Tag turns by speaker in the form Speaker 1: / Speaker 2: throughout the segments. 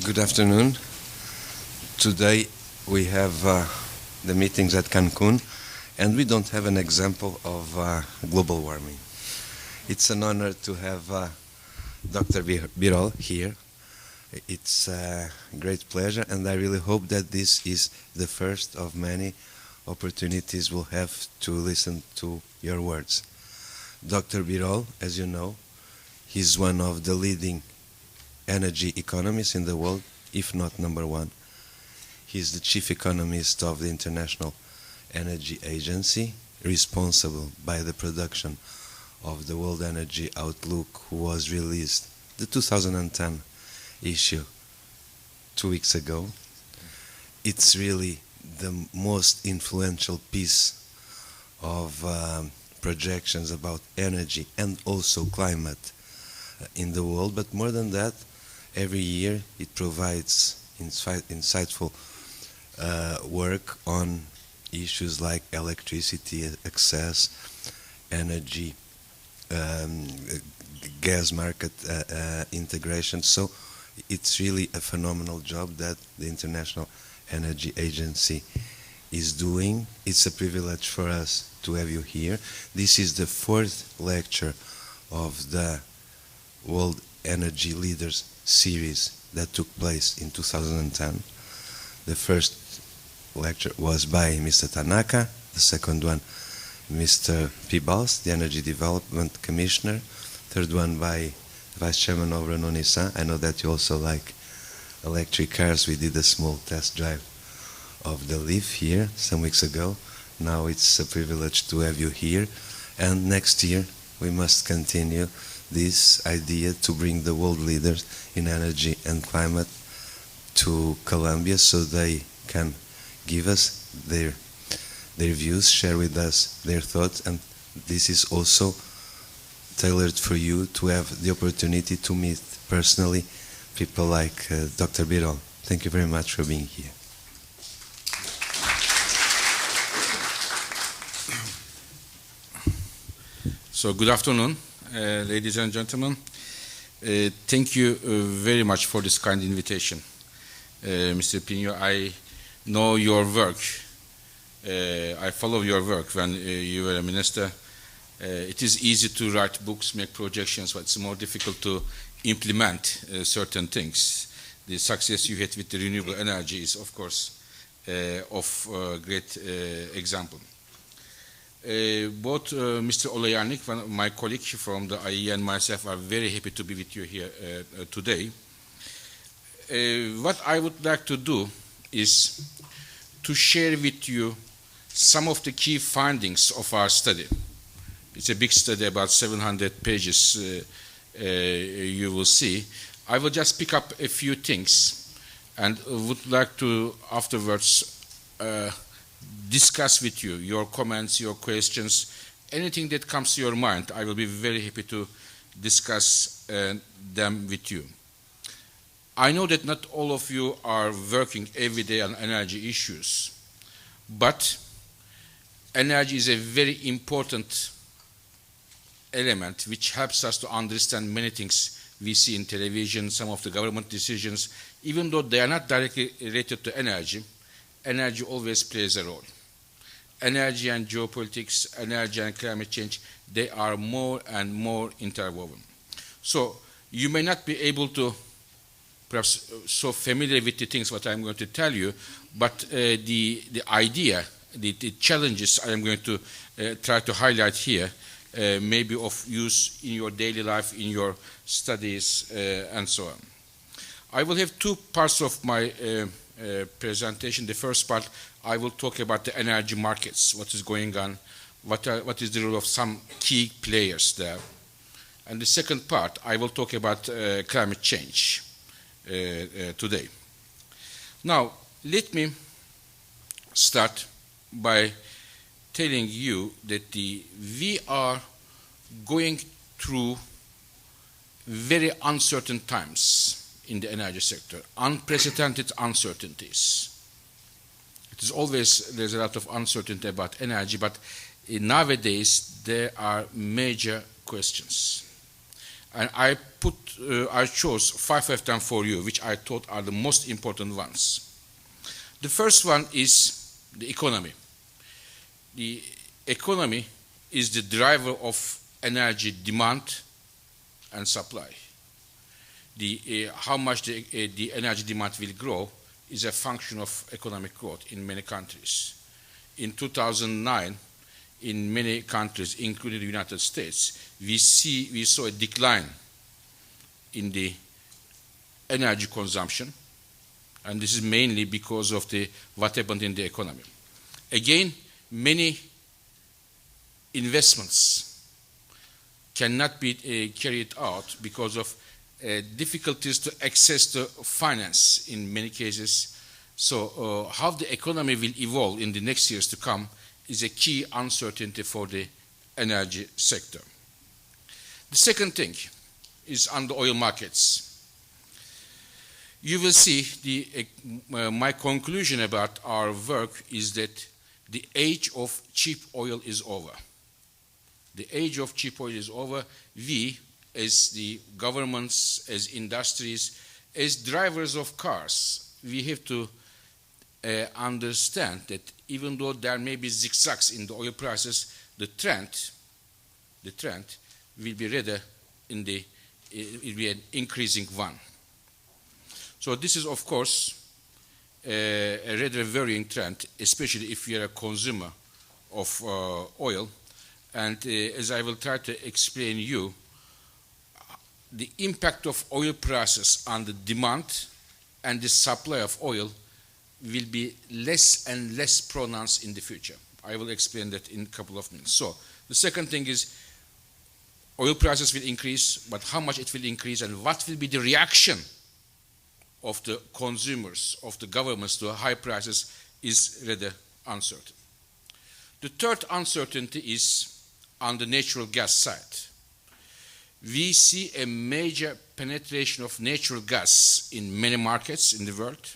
Speaker 1: Good afternoon. Today we have the meetings at Cancun, and we don't have an example of global warming. It's an honor to have Dr. Birol here. It's a great pleasure, and I really hope that this is the first of many opportunities we'll have to listen to your words. Dr. Birol, as you know, he's one of the leading energy economists in the world, if not number one. He's the chief economist of the International Energy Agency, responsible by the production of the World Energy Outlook, who was released, the 2010 issue, 2 weeks ago. It's really the most influential piece of projections about energy and also climate in the world, but more than that, every year it provides insightful work on issues like electricity access, energy, gas market integration. So it's really a phenomenal job that the International Energy Agency is doing. It's a privilege for us to have you here. This is the fourth lecture of the World Energy Leaders series that took place in 2010. The first lecture was by Mr. Tanaka, the second one Mr. Pibals, the Energy Development Commissioner, third one by Vice Chairman of Renault-Nissan. I know that you also like electric cars. We did a small test drive of the Leaf here some weeks ago. Now it's a privilege to have you here, and next year we must continue this idea to bring the world leaders in energy and climate to Colombia so they can give us their views, share with us their thoughts, and this is also tailored for you to have the opportunity to meet personally people like Dr. Birol. Thank you very much for being here.
Speaker 2: So good afternoon, ladies and gentlemen. Thank you very much for this kind invitation. Mr. Pinho, I know your work. I follow your work when you were a minister. It is easy to write books, make projections, but it's more difficult to implement certain things. The success you had with the renewable energy is, of course, of great example. Both Mr. Olayanik, my colleague from the IEA, and myself are very happy to be with you here today. What I would like to do is to share with you some of the key findings of our study. It's a big study, about 700 pages, you will see. I will just pick up a few things and would like to afterwards discuss with you your comments, your questions, anything that comes to your mind. I will be very happy to discuss them with you. I know that not all of you are working every day on energy issues, but energy is a very important element which helps us to understand many things we see in television, some of the government decisions. Even though they are not directly related to energy, energy always plays a role. Energy and geopolitics, energy and climate change, they are more and more interwoven. So you may not be able to, perhaps so familiar with the things what I'm going to tell you, but the idea, the challenges I am going to try to highlight here may be of use in your daily life, in your studies, and so on. I will have two parts of my presentation. The first part, I will talk about the energy markets, what is going on, what is the role of some key players there. And the second part, I will talk about climate change today. Now, let me start by telling you that we are going through very uncertain times in the energy sector, unprecedented uncertainties. It is always, there's a lot of uncertainty about energy, but nowadays there are major questions. And I chose 5 of them for you, which I thought are the most important ones. The first one is the economy. The economy is the driver of energy demand and supply. How much the energy demand will grow is a function of economic growth in many countries. In 2009, in many countries, including the United States, we saw a decline in the energy consumption, and this is mainly because of what happened in the economy. Again, many investments cannot be carried out because of difficulties to access the finance in many cases. So how the economy will evolve in the next years to come is a key uncertainty for the energy sector. The second thing is on the oil markets. You will see my conclusion about our work is that the age of cheap oil is over. The age of cheap oil is over. We, as the governments, as industries, as drivers of cars, we have to understand that even though there may be zigzags in the oil prices, the trend will be rather it will be an increasing one. So this is, of course, a rather worrying trend, especially if you are a consumer of oil. And as I will try to explain you, the impact of oil prices on the demand and the supply of oil will be less and less pronounced in the future. I will explain that in a couple of minutes. So the second thing is oil prices will increase, but how much it will increase and what will be the reaction of the consumers, of the governments to high prices is rather uncertain. The third uncertainty is on the natural gas side. We see a major penetration of natural gas in many markets in the world,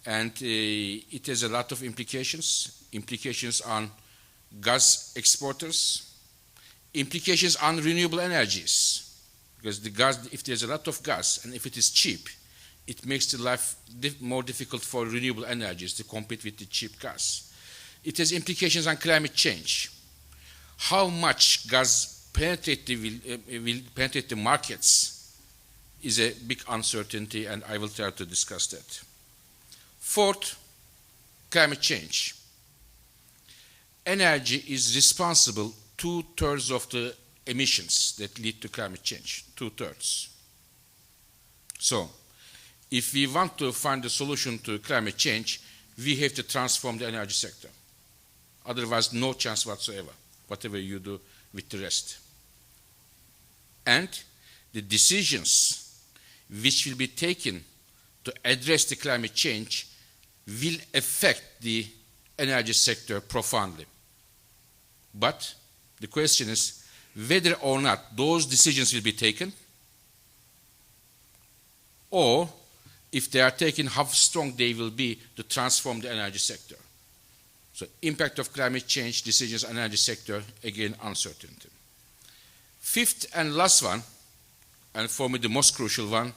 Speaker 2: and it has a lot of implications on gas exporters, implications on renewable energies, because the gas, if there's a lot of gas and if it is cheap, it makes the life more difficult for renewable energies to compete with the cheap gas. It has implications on climate change. How much gas will penetrate the markets is a big uncertainty, and I will try to discuss that. Fourth, climate change. Energy is responsible 2/3 of the emissions that lead to climate change, 2/3. So, if we want to find a solution to climate change, we have to transform the energy sector. Otherwise, no chance whatsoever, whatever you do with the rest. And the decisions which will be taken to address the climate change will affect the energy sector profoundly. But the question is whether or not those decisions will be taken, or if they are taken, how strong they will be to transform the energy sector. So impact of climate change, decisions on energy sector, again, uncertainty. Fifth and last one, and for me the most crucial one,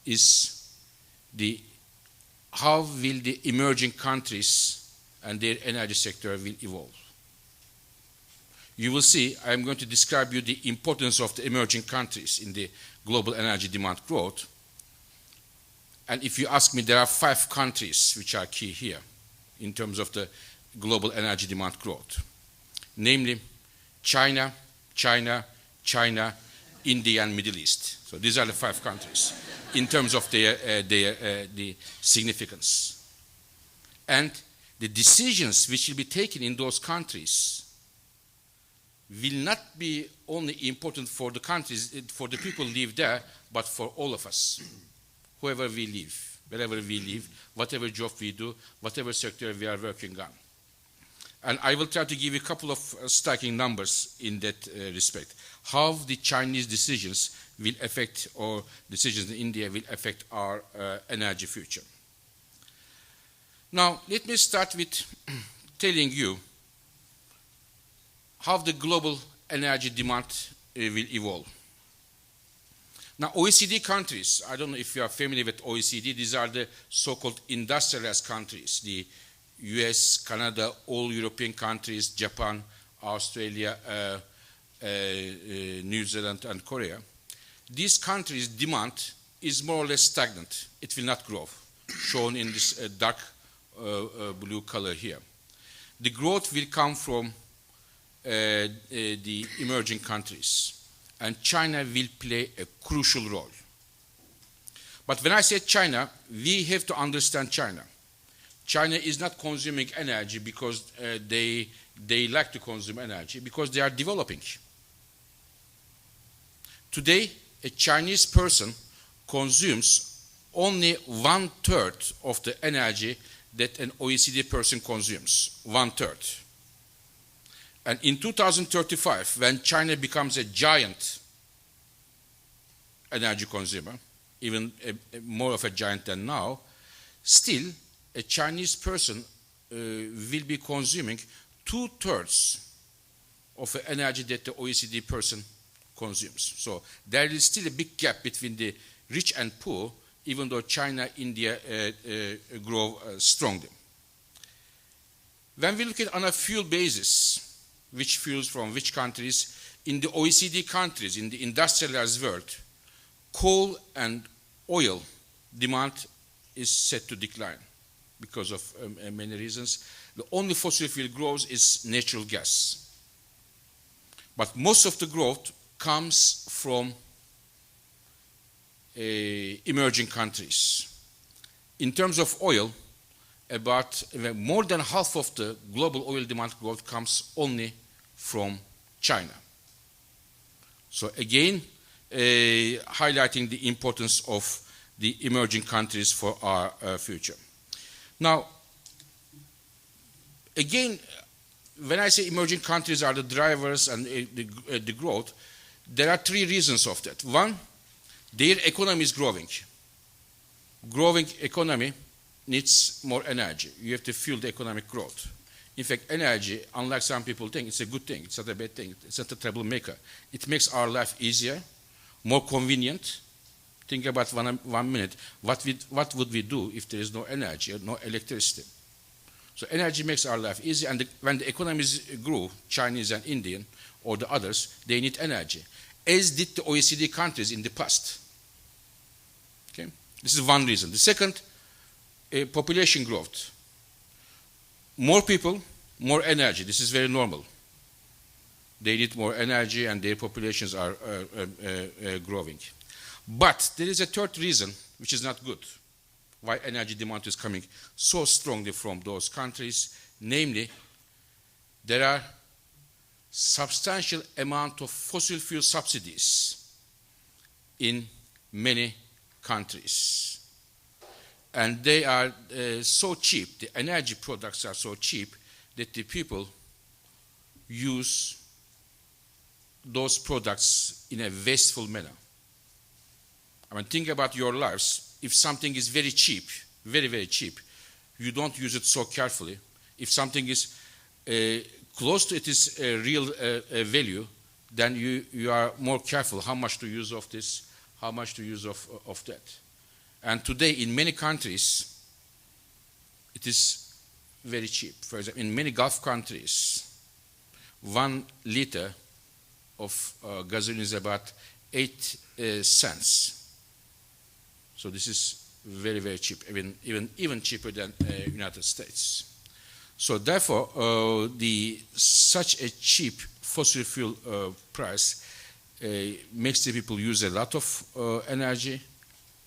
Speaker 2: is how will the emerging countries and their energy sector will evolve. You will see, I'm going to describe you the importance of the emerging countries in the global energy demand growth. And if you ask me, there are 5 countries which are key here in terms of the global energy demand growth. Namely, China, India, and Middle East. So these are the 5 countries in terms of the significance. And the decisions which will be taken in those countries will not be only important for the countries, for the people who live there, but for all of us, whoever we live, wherever we live, whatever job we do, whatever sector we are working on. And I will try to give you a couple of striking numbers in that respect. How the Chinese decisions will affect, or decisions in India will affect our energy future. Now, let me start with telling you how the global energy demand will evolve. Now, OECD countries, I don't know if you are familiar with OECD, these are the so-called industrialized countries, the US, Canada, all European countries, Japan, Australia, New Zealand, and Korea. These countries' demand is more or less stagnant. It will not grow, shown in this dark blue color here. The growth will come from the emerging countries, and China will play a crucial role. But when I say China, we have to understand China. China is not consuming energy because they like to consume energy, because they are developing. Today, a Chinese person consumes only 1/3 of the energy that an OECD person consumes, 1/3. And in 2035, when China becomes a giant energy consumer, even more of a giant than now, still a Chinese person will be consuming 2/3 of the energy that the OECD person consumes. So there is still a big gap between the rich and poor, even though China, India grow strongly. When we look at on a fuel basis, which fuels from which countries, in the OECD countries, in the industrialized world, coal and oil demand is set to decline because of many reasons. The only fossil fuel grows is natural gas. But most of the growth comes from emerging countries. In terms of oil, about more than half of the global oil demand growth comes only from China. So again, highlighting the importance of the emerging countries for our future. Now, again, when I say emerging countries are the drivers and the growth, there are three reasons of that. One, their economy is growing. Growing economy needs more energy. You have to fuel the economic growth. In fact, energy, unlike some people think, it's a good thing. It's not a bad thing. It's not a troublemaker. It makes our life easier, more convenient. Think about 1 minute. What would we do if there is no energy or no electricity? So energy makes our life easy, and when the economies grew, Chinese and Indian or the others, they need energy, as did the OECD countries in the past. Okay? This is one reason. The second, population growth. More people, more energy. This is very normal. They need more energy and their populations are growing. But there is a third reason, which is not good, why energy demand is coming so strongly from those countries. Namely, there are substantial amount of fossil fuel subsidies in many countries. And they are so cheap, the energy products are so cheap that the people use those products in a wasteful manner. I mean, think about your lives. If something is very cheap, very, very cheap, you don't use it so carefully. If something is close to its real value, then you are more careful how much to use of this, how much to use of that. And today, in many countries, it is very cheap. For example, in many Gulf countries, 1 liter of gasoline is about 8 cents. So this is very, very cheap, even cheaper than United States. So therefore, such a cheap fossil fuel price makes the people use a lot of energy,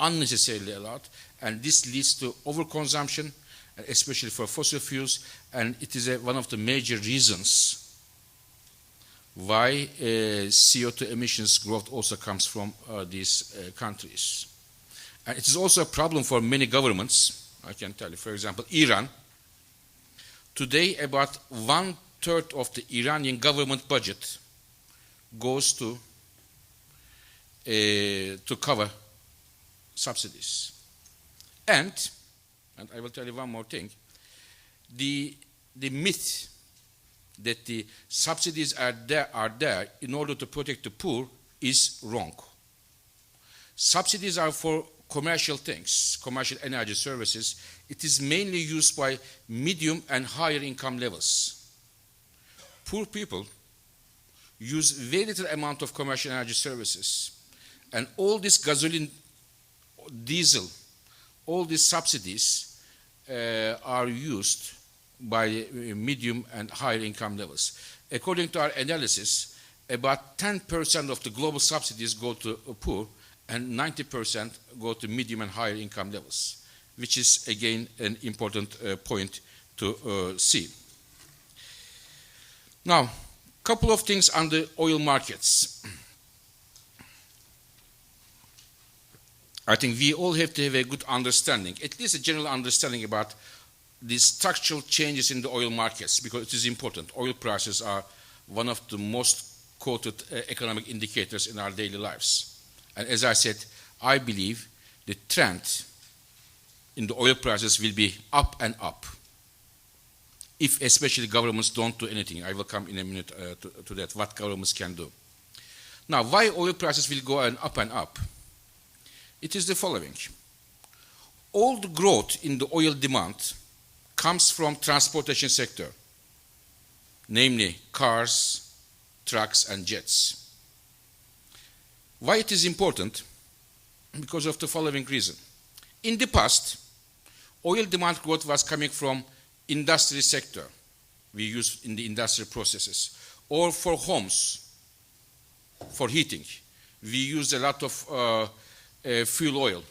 Speaker 2: unnecessarily a lot, and this leads to overconsumption, especially for fossil fuels, and it is one of the major reasons why CO2 emissions growth also comes from these countries. And it is also a problem for many governments. I can tell you, for example, Iran. Today, about 1/3 of the Iranian government budget goes to cover subsidies. And I will tell you one more thing, the myth that the subsidies are there in order to protect the poor is wrong. Subsidies are for commercial things, commercial energy services. It is mainly used by medium and higher income levels. Poor people use very little amount of commercial energy services. And all this gasoline, diesel, all these subsidies are used by medium and higher income levels. According to our analysis, about 10% of the global subsidies go to poor and 90% go to medium and higher income levels, which is, again, an important point to see. Now, a couple of things on the oil markets. I think we all have to have a good understanding, at least a general understanding about the structural changes in the oil markets, because it is important. Oil prices are one of the most quoted economic indicators in our daily lives. And as I said, I believe the trend in the oil prices will be up and up, if especially governments don't do anything. I will come in a minute to that, what governments can do. Now, why oil prices will go up and up? It is the following. All the growth in the oil demand comes from transportation sector, namely cars, trucks, and jets. Why it is important? Because of the following reason. In the past, oil demand growth was coming from industry sector, we use in the industrial processes, or for homes, for heating. We use a lot of fuel oil.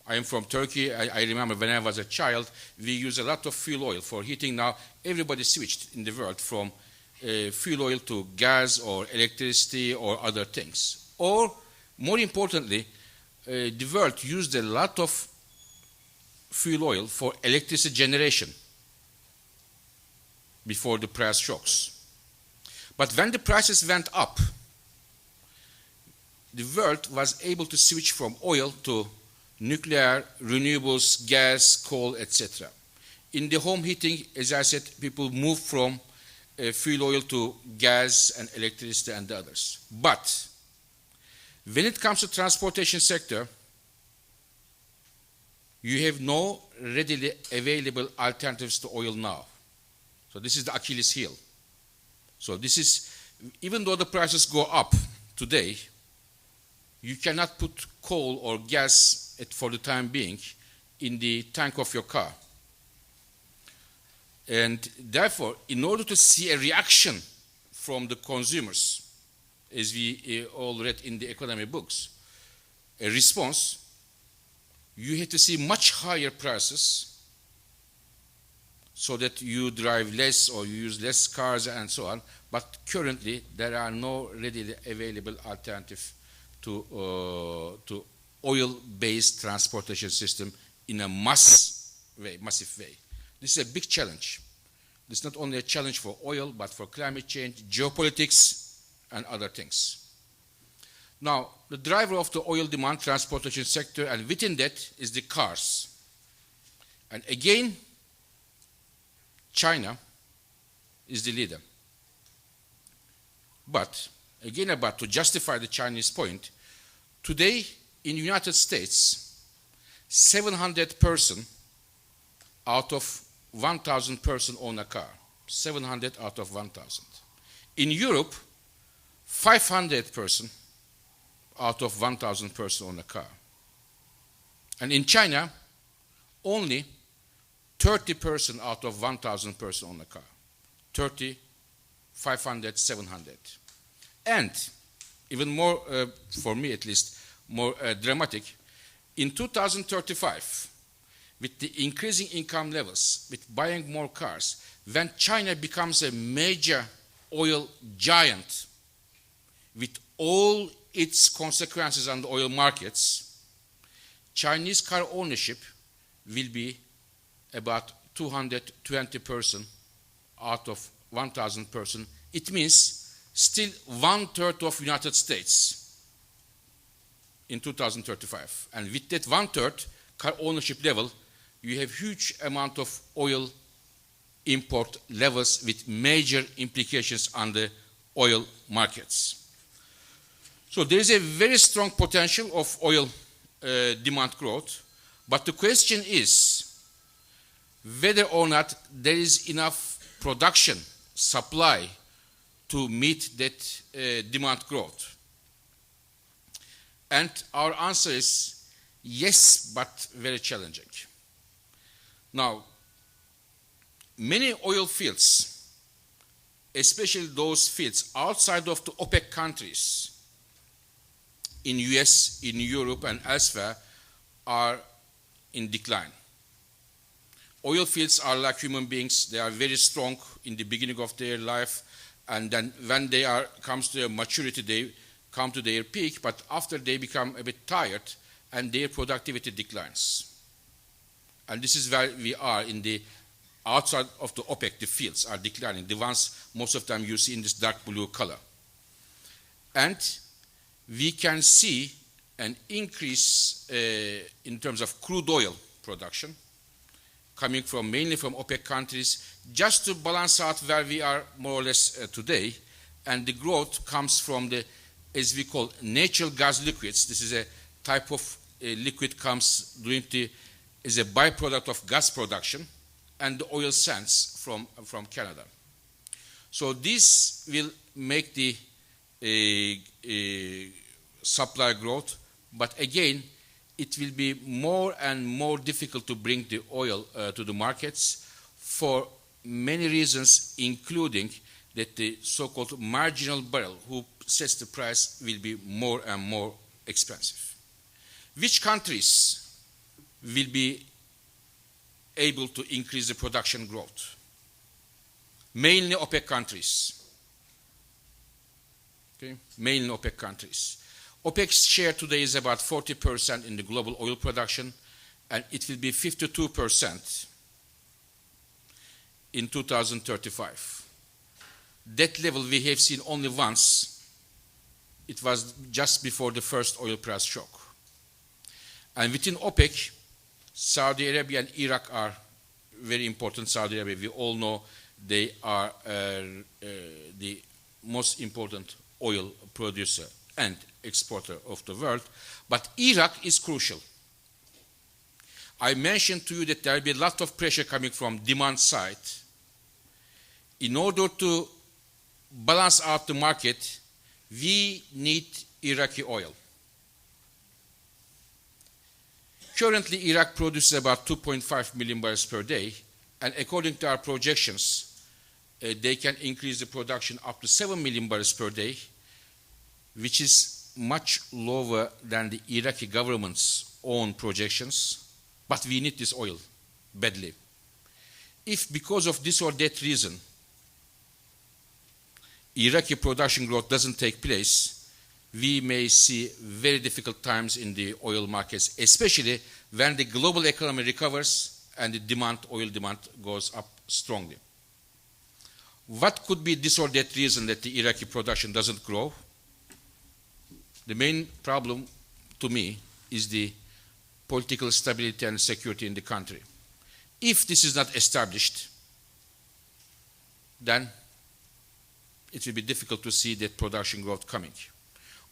Speaker 2: I am from Turkey. I remember when I was a child, we used a lot of fuel oil for heating. Now, everybody switched in the world from fuel oil to gas or electricity or other things. Or, more importantly, the world used a lot of fuel oil for electricity generation before the price shocks. But when the prices went up, the world was able to switch from oil to nuclear, renewables, gas, coal, etc. In the home heating, as I said, people moved from fuel oil to gas and electricity and the others. But when it comes to transportation sector, you have no readily available alternatives to oil now. So this is the Achilles heel. So this is, even though the prices go up today, you cannot put coal or gas for the time being in the tank of your car. And therefore, in order to see a reaction from the consumers, as we all read in the economy books, a response, you have to see much higher prices so that you drive less or you use less cars and so on. But currently, there are no readily available alternatives to oil-based transportation system in a massive way. This is a big challenge. This is not only a challenge for oil, but for climate change, geopolitics, and other things. Now, the driver of the oil demand transportation sector, and within that is the cars. And again, China is the leader. But, again, about to justify the Chinese point, today in the United States, 700 person out of 1,000 person own a car. 700 out of 1,000. In Europe, 500 person out of 1,000 person own a car. And in China, only 30 person out of 1,000 person own a car. 30, 500, 700. And even more, for me at least, more dramatic, in 2035, with the increasing income levels, with buying more cars, when China becomes a major oil giant, with all its consequences on the oil markets, Chinese car ownership will be about 220 person out of 1,000 person. It means still 1/3 of United States in 2035. And with that 1/3 car ownership level, you have huge amount of oil import levels with major implications on the oil markets. So there is a very strong potential of oil demand growth, but the question is whether or not there is enough production, supply to meet that demand growth. And our answer is yes, but very challenging. Now, many oil fields, especially those fields outside of the OPEC countries, in US, in Europe, and elsewhere, are in decline. Oil fields are like human beings. They are very strong in the beginning of their life, and then when they comes to their maturity, they come to their peak, but after they become a bit tired, and their productivity declines. And this is where we are in the outside of the OPEC, the fields are declining. The ones most of the time you see in this dark blue color. And we can see an increase in terms of crude oil production coming mainly from OPEC countries, just to balance out where we are more or less today. And the growth comes from the, as we call, natural gas liquids. This is a type of liquid comes as a byproduct of gas production, and the oil sands from Canada. So this will make the supply growth, but again, it will be more and more difficult to bring the oil to the markets for many reasons, including that the so-called marginal barrel who sets the price will be more and more expensive. Which countries will be able to increase the production growth? Mainly OPEC countries. Okay? Mainly OPEC countries. OPEC's share today is about 40% in the global oil production, and it will be 52% in 2035. That level we have seen only once. It was just before the first oil price shock. And within OPEC, Saudi Arabia and Iraq are very important. Saudi Arabia, we all know they are the most important oil producer and exporter of the world, but Iraq is crucial. I mentioned to you that there will be a lot of pressure coming from demand side. In order to balance out the market, we need Iraqi oil. Currently, Iraq produces about 2.5 million barrels per day, and according to our projections, they can increase the production up to 7 million barrels per day, which is much lower than the Iraqi government's own projections, but we need this oil badly. If because of this or that reason, Iraqi production growth doesn't take place, we may see very difficult times in the oil markets, especially when the global economy recovers and the oil demand goes up strongly. What could be this or that reason that the Iraqi production doesn't grow? The main problem to me is the political stability and security in the country. If this is not established, then it will be difficult to see that production growth coming.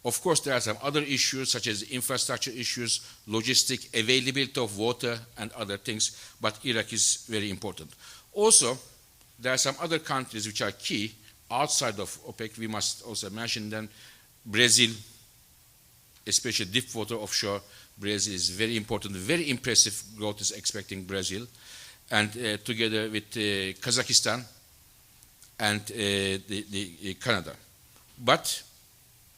Speaker 2: Of course, there are some other issues such as infrastructure issues, logistic, availability of water and other things, but Iraq is very important. Also, there are some other countries which are key outside of OPEC. We must also mention them. Brazil, especially deep water offshore, Brazil is very important. Very impressive growth is expecting Brazil. And together with Kazakhstan and Canada. But,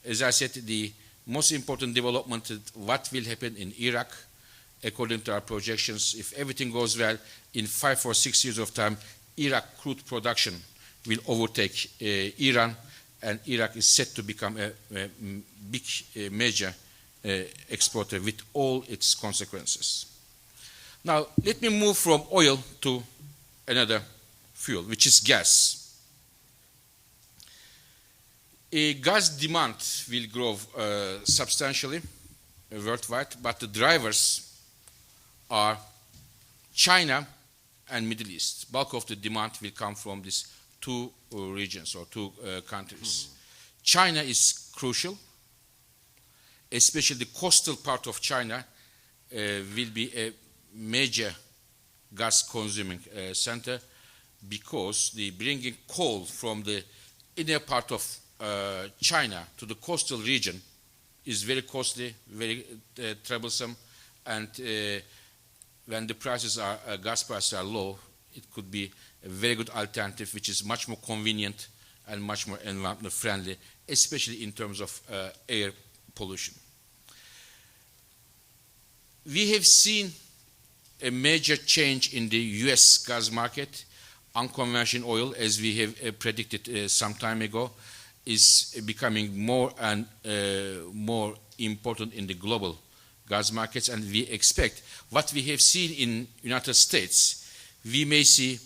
Speaker 2: as I said, the most important development is what will happen in Iraq, according to our projections. If everything goes well, in 5 or 6 years of time, Iraq crude production will overtake Iran, and Iraq is set to become a big, major exporter with all its consequences. Now, let me move from oil to another fuel, which is gas. Gas demand will grow substantially worldwide, but the drivers are China and Middle East. Bulk of the demand will come from these two regions or two countries. China is crucial especially the coastal part of China, will be a major gas consuming center, because the bringing coal from the inner part of China to the coastal region is very costly, very troublesome, and when the prices are gas prices are low, it could be a very good alternative, which is much more convenient and much more environmental friendly, especially in terms of air pollution. We have seen a major change in the US gas market. Unconventional oil, as we have predicted some time ago, is becoming more and more important in the global gas markets, and we expect what we have seen in United States, we may see,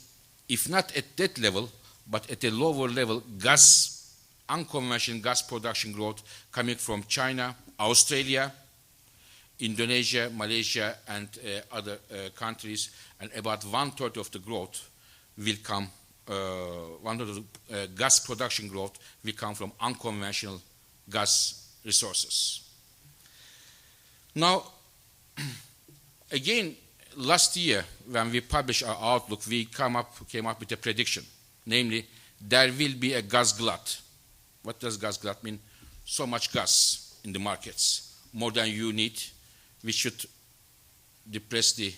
Speaker 2: if not at that level, but at a lower level, unconventional gas production growth coming from China, Australia, Indonesia, Malaysia, and other countries, and about 1/3 of the growth will come, one-third of the gas production growth will come from unconventional gas resources. Now, again, last year, when we published our outlook, we came up with a prediction, namely, there will be a gas glut. What does gas glut mean? So much gas in the markets, more than you need, which should depress the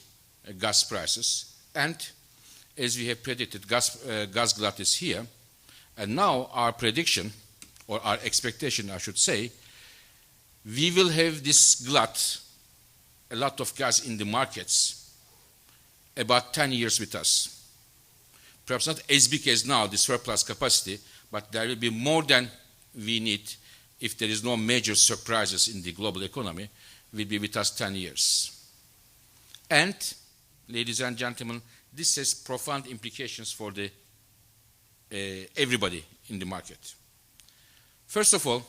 Speaker 2: gas prices. And as we have predicted, gas glut is here. And now our prediction, or our expectation, I should say, we will have this glut, a lot of gas in the markets, about 10 years with us. Perhaps not as big as now, the surplus capacity, but there will be more than we need if there is no major surprises in the global economy, will be with us 10 years. And, ladies and gentlemen, this has profound implications for the everybody in the market. First of all,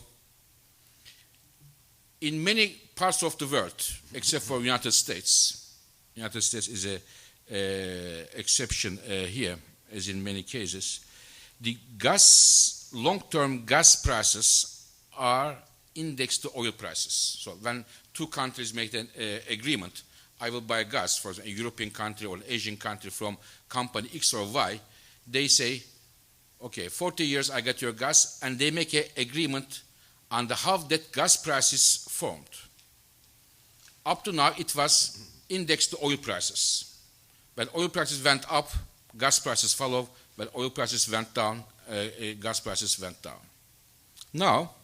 Speaker 2: in many parts of the world, except for United States is a exception here, as in many cases, the long-term gas prices are indexed to oil prices. So when two countries make an agreement, I will buy gas for a European country or an Asian country from company X or Y, they say, okay, 40 years I get your gas, and they make an agreement on how that gas price is formed. Up to now, it was indexed to oil prices. When oil prices went up, gas prices followed. When oil prices went down, gas prices went down. Now,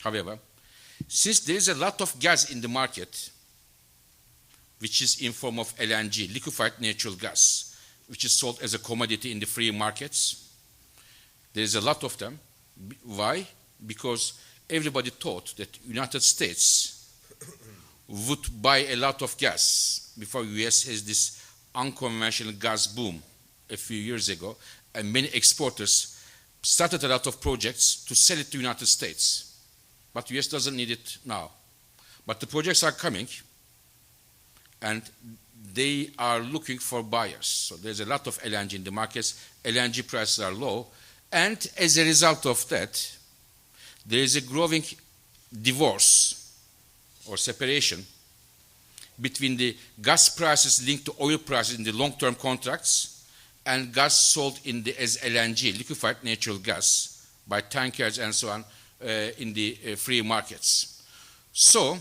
Speaker 2: however, since there is a lot of gas in the market, which is in form of LNG, liquefied natural gas, which is sold as a commodity in the free markets, there is a lot of them. Why? Because everybody thought that United States would buy a lot of gas before US has this unconventional gas boom a few years ago, and many exporters started a lot of projects to sell it to United States. But US doesn't need it now. But the projects are coming, and they are looking for buyers. So there's a lot of LNG in the markets. LNG prices are low. And as a result of that, there is a growing divorce or separation between the gas prices linked to oil prices in the long-term contracts and gas sold as LNG, liquefied natural gas, by tankers and so on in the free markets. So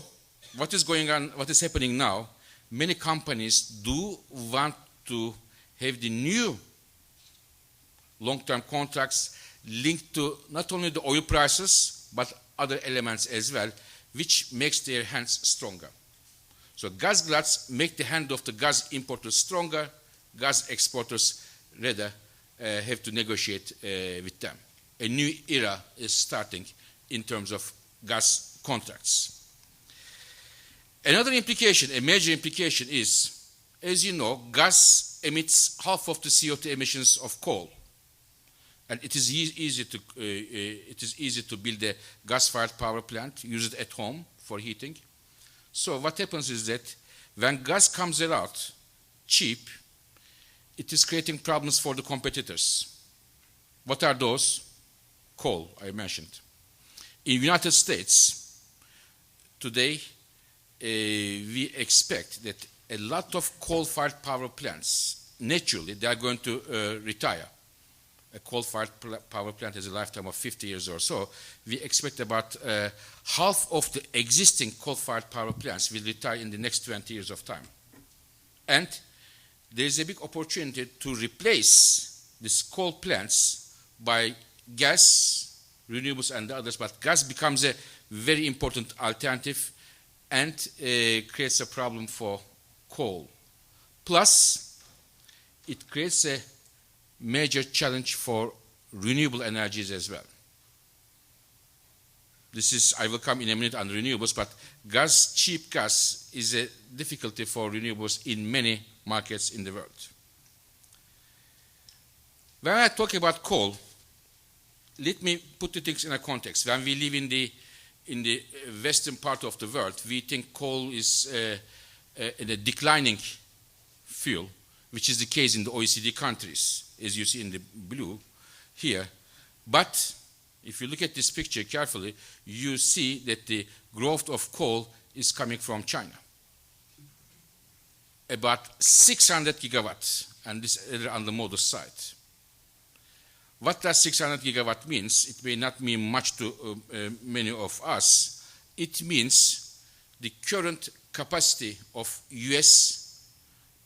Speaker 2: what is going on, what is happening now, many companies do want to have the new long-term contracts linked to not only the oil prices, but other elements as well, which makes their hands stronger. So gas gluts make the hand of the gas importers stronger. Gas exporters rather have to negotiate with them. A new era is starting in terms of gas contracts. Another implication, a major implication is, as you know, gas emits half of the CO2 emissions of coal. And it is easy to build a gas-fired power plant, use it at home for heating. So what happens is that when gas comes out cheap, it is creating problems for the competitors. What are those? Coal, I mentioned. In the United States, today we expect that a lot of coal-fired power plants, naturally, they are going to retire. A coal-fired power plant has a lifetime of 50 years or so. We expect about half of the existing coal-fired power plants will retire in the next 20 years of time. And there is a big opportunity to replace these coal plants by gas, renewables, and the others. But gas becomes a very important alternative and creates a problem for coal. Plus, it creates a major challenge for renewable energies as well. This is, I will come in a minute on renewables, but gas, cheap gas, is a difficulty for renewables in many markets in the world. When I talk about coal, let me put the things in a context. When we live in the western part of the world, we think coal is a declining fuel, which is the case in the OECD countries, as you see in the blue here. But if you look at this picture carefully, you see that the growth of coal is coming from China. About 600 gigawatts, and this is on the modest side. What does 600 gigawatt means? It may not mean much to many of us. It means the current capacity of US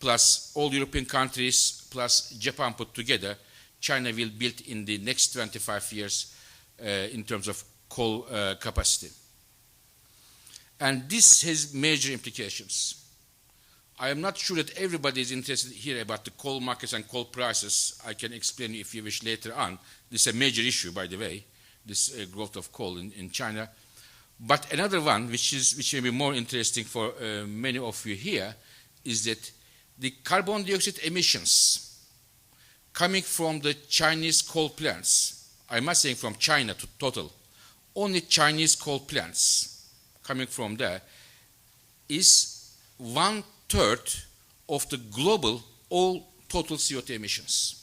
Speaker 2: plus all European countries plus Japan put together, China will build in the next 25 years in terms of coal capacity. And this has major implications. I am not sure that everybody is interested here about the coal markets and coal prices. I can explain if you wish later on. This is a major issue, by the way, this growth of coal in China. But another one, which may be more interesting for many of you here, is that the carbon dioxide emissions coming from the Chinese coal plants, I'm not saying from China to total, only Chinese coal plants coming from there is 1/3 of the global all total CO2 emissions.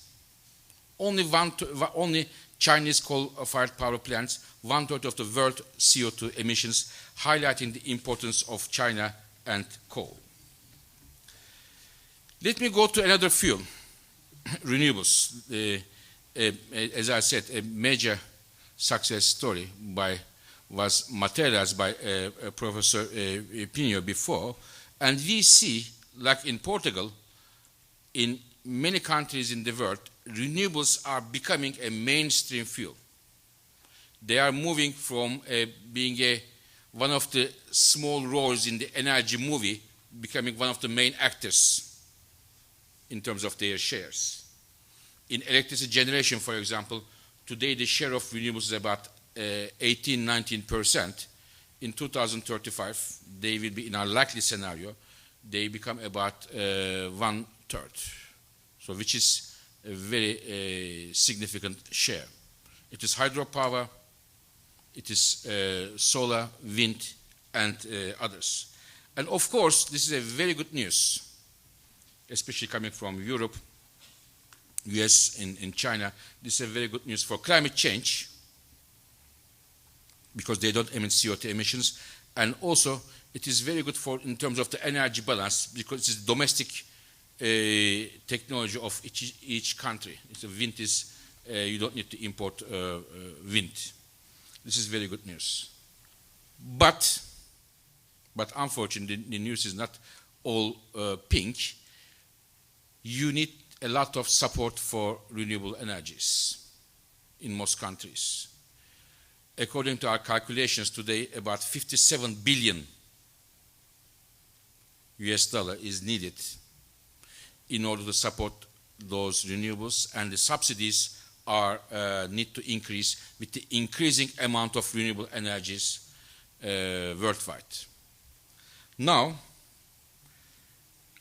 Speaker 2: Only Chinese coal-fired power plants, 1/3 of the world CO2 emissions, highlighting the importance of China and coal. Let me go to another fuel, renewables. As I said, a major success story was materialized by Professor Pinho before. And we see, like in Portugal, in many countries in the world, renewables are becoming a mainstream fuel. They are moving from being one of the small roles in the energy movie, becoming one of the main actors in terms of their shares. In electricity generation, for example, today the share of renewables is about 18–19%. In 2035, they will be, in our likely scenario, they become about 1/3, so which is a very significant share. It is hydropower, it is solar, wind, and others. And of course, this is a very good news, especially coming from Europe, US, and China. This is a very good news for climate change, because they don't emit CO2 emissions, and also it is very good for in terms of the energy balance, because it's domestic technology of each country. The wind is you don't need to import wind. This is very good news. But unfortunately, the news is not all pink. You need a lot of support for renewable energies in most countries. According to our calculations today, about 57 billion US dollar is needed in order to support those renewables, and the subsidies are need to increase with the increasing amount of renewable energies worldwide. Now,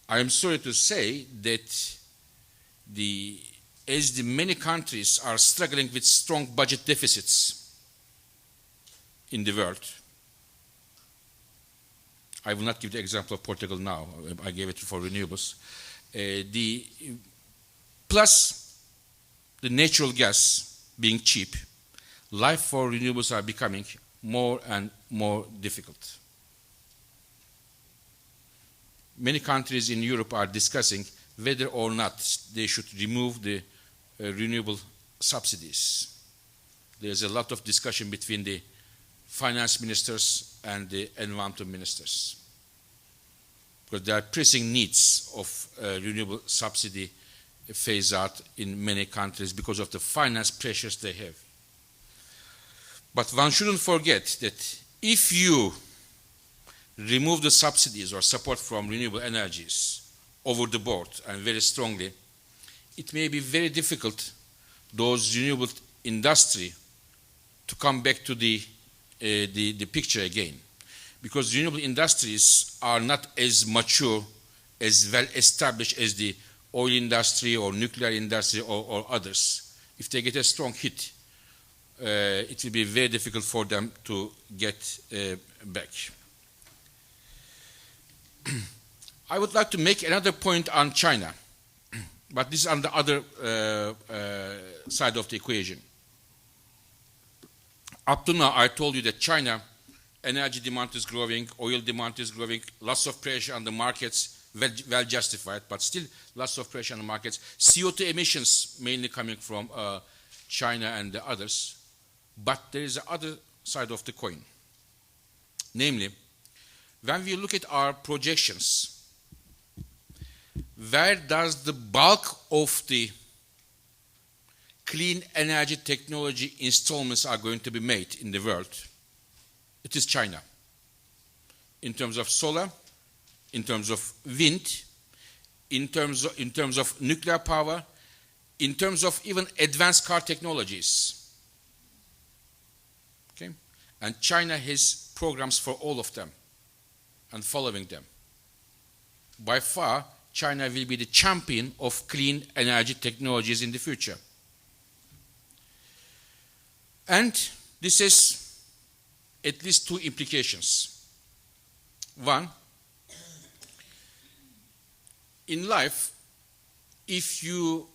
Speaker 2: I am sorry to say that as the many countries are struggling with strong budget deficits in the world, I will not give the example of Portugal now, I gave it for renewables, plus the natural gas being cheap, life for renewables are becoming more and more difficult. many countries in Europe are discussing whether or not they should remove the renewable subsidies. There's a lot of discussion between the finance ministers and the environmental ministers, because there are pressing needs of renewable subsidy phase out in many countries because of the finance pressures they have. But one shouldn't forget that if you remove the subsidies or support from renewable energies over the board and very strongly, it may be very difficult those renewable industry to come back to the picture again, because renewable industries are not as mature, as well established as the oil industry or nuclear industry or others. If they get a strong hit, it will be very difficult for them to get back. I would like to make another point on China, but this is on the other side of the equation. Up to now, I told you that China, energy demand is growing, oil demand is growing, lots of pressure on the markets, well justified, but still lots of pressure on the markets. CO2 emissions mainly coming from China and the others. But there is the other side of the coin. Namely, when we look at our projections, where does the bulk of the clean energy technology installments are going to be made in the world? It is China. In terms of solar, in terms of wind, in terms of nuclear power, in terms of even advanced car technologies. Okay? And China has programs for all of them and following them. By far, China will be the champion of clean energy technologies in the future. And this has at least two implications. One, in life, if you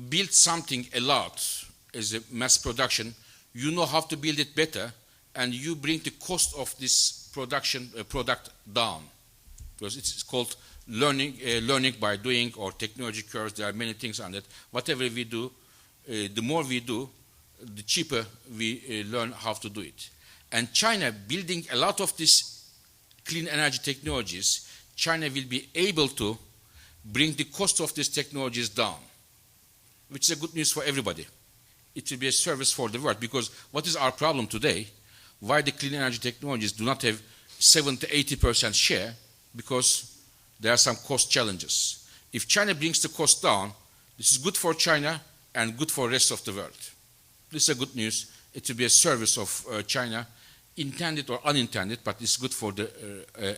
Speaker 2: build something a lot as a mass production, you know how to build it better, and you bring the cost of this production product down. Because it's called learning by doing, or technology curves. There are many things on it. Whatever we do, the more we do, the cheaper we learn how to do it. And China, building a lot of these clean energy technologies, China will be able to bring the cost of these technologies down, which is a good news for everybody. It will be a service for the world, because what is our problem today? Why the clean energy technologies do not have 70–80% share? Because there are some cost challenges. If China brings the cost down, this is good for China and good for the rest of the world. This is a good news. It will be a service of China, intended or unintended, but it's good for the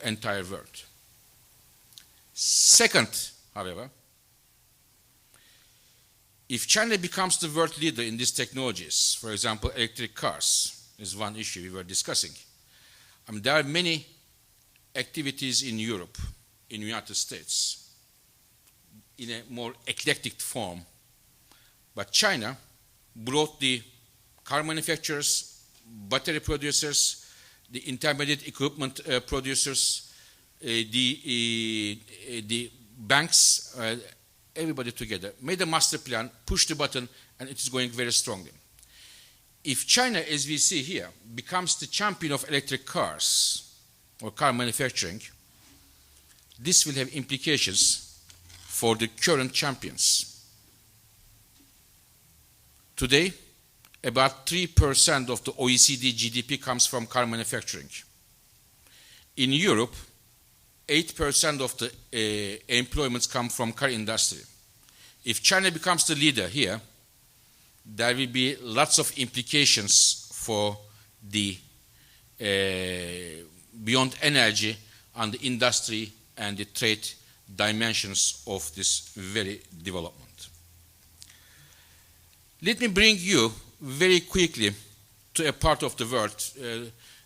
Speaker 2: entire world. Second, however, if China becomes the world leader in these technologies, for example, electric cars is one issue we were discussing. There are many activities in Europe, in the United States, in a more eclectic form. But China brought the car manufacturers, battery producers, the intermediate equipment producers, the banks, everybody together, made a master plan, pushed the button, and it is going very strongly. If China, as we see here, becomes the champion of electric cars or car manufacturing, this will have implications for the current champions. Today, about 3% of the OECD GDP comes from car manufacturing. In Europe, 8% of the employments come from car industry. If China becomes the leader here, there will be lots of implications for the beyond energy and the industry and the trade dimensions of this very development. Let me bring you very quickly to a part of the world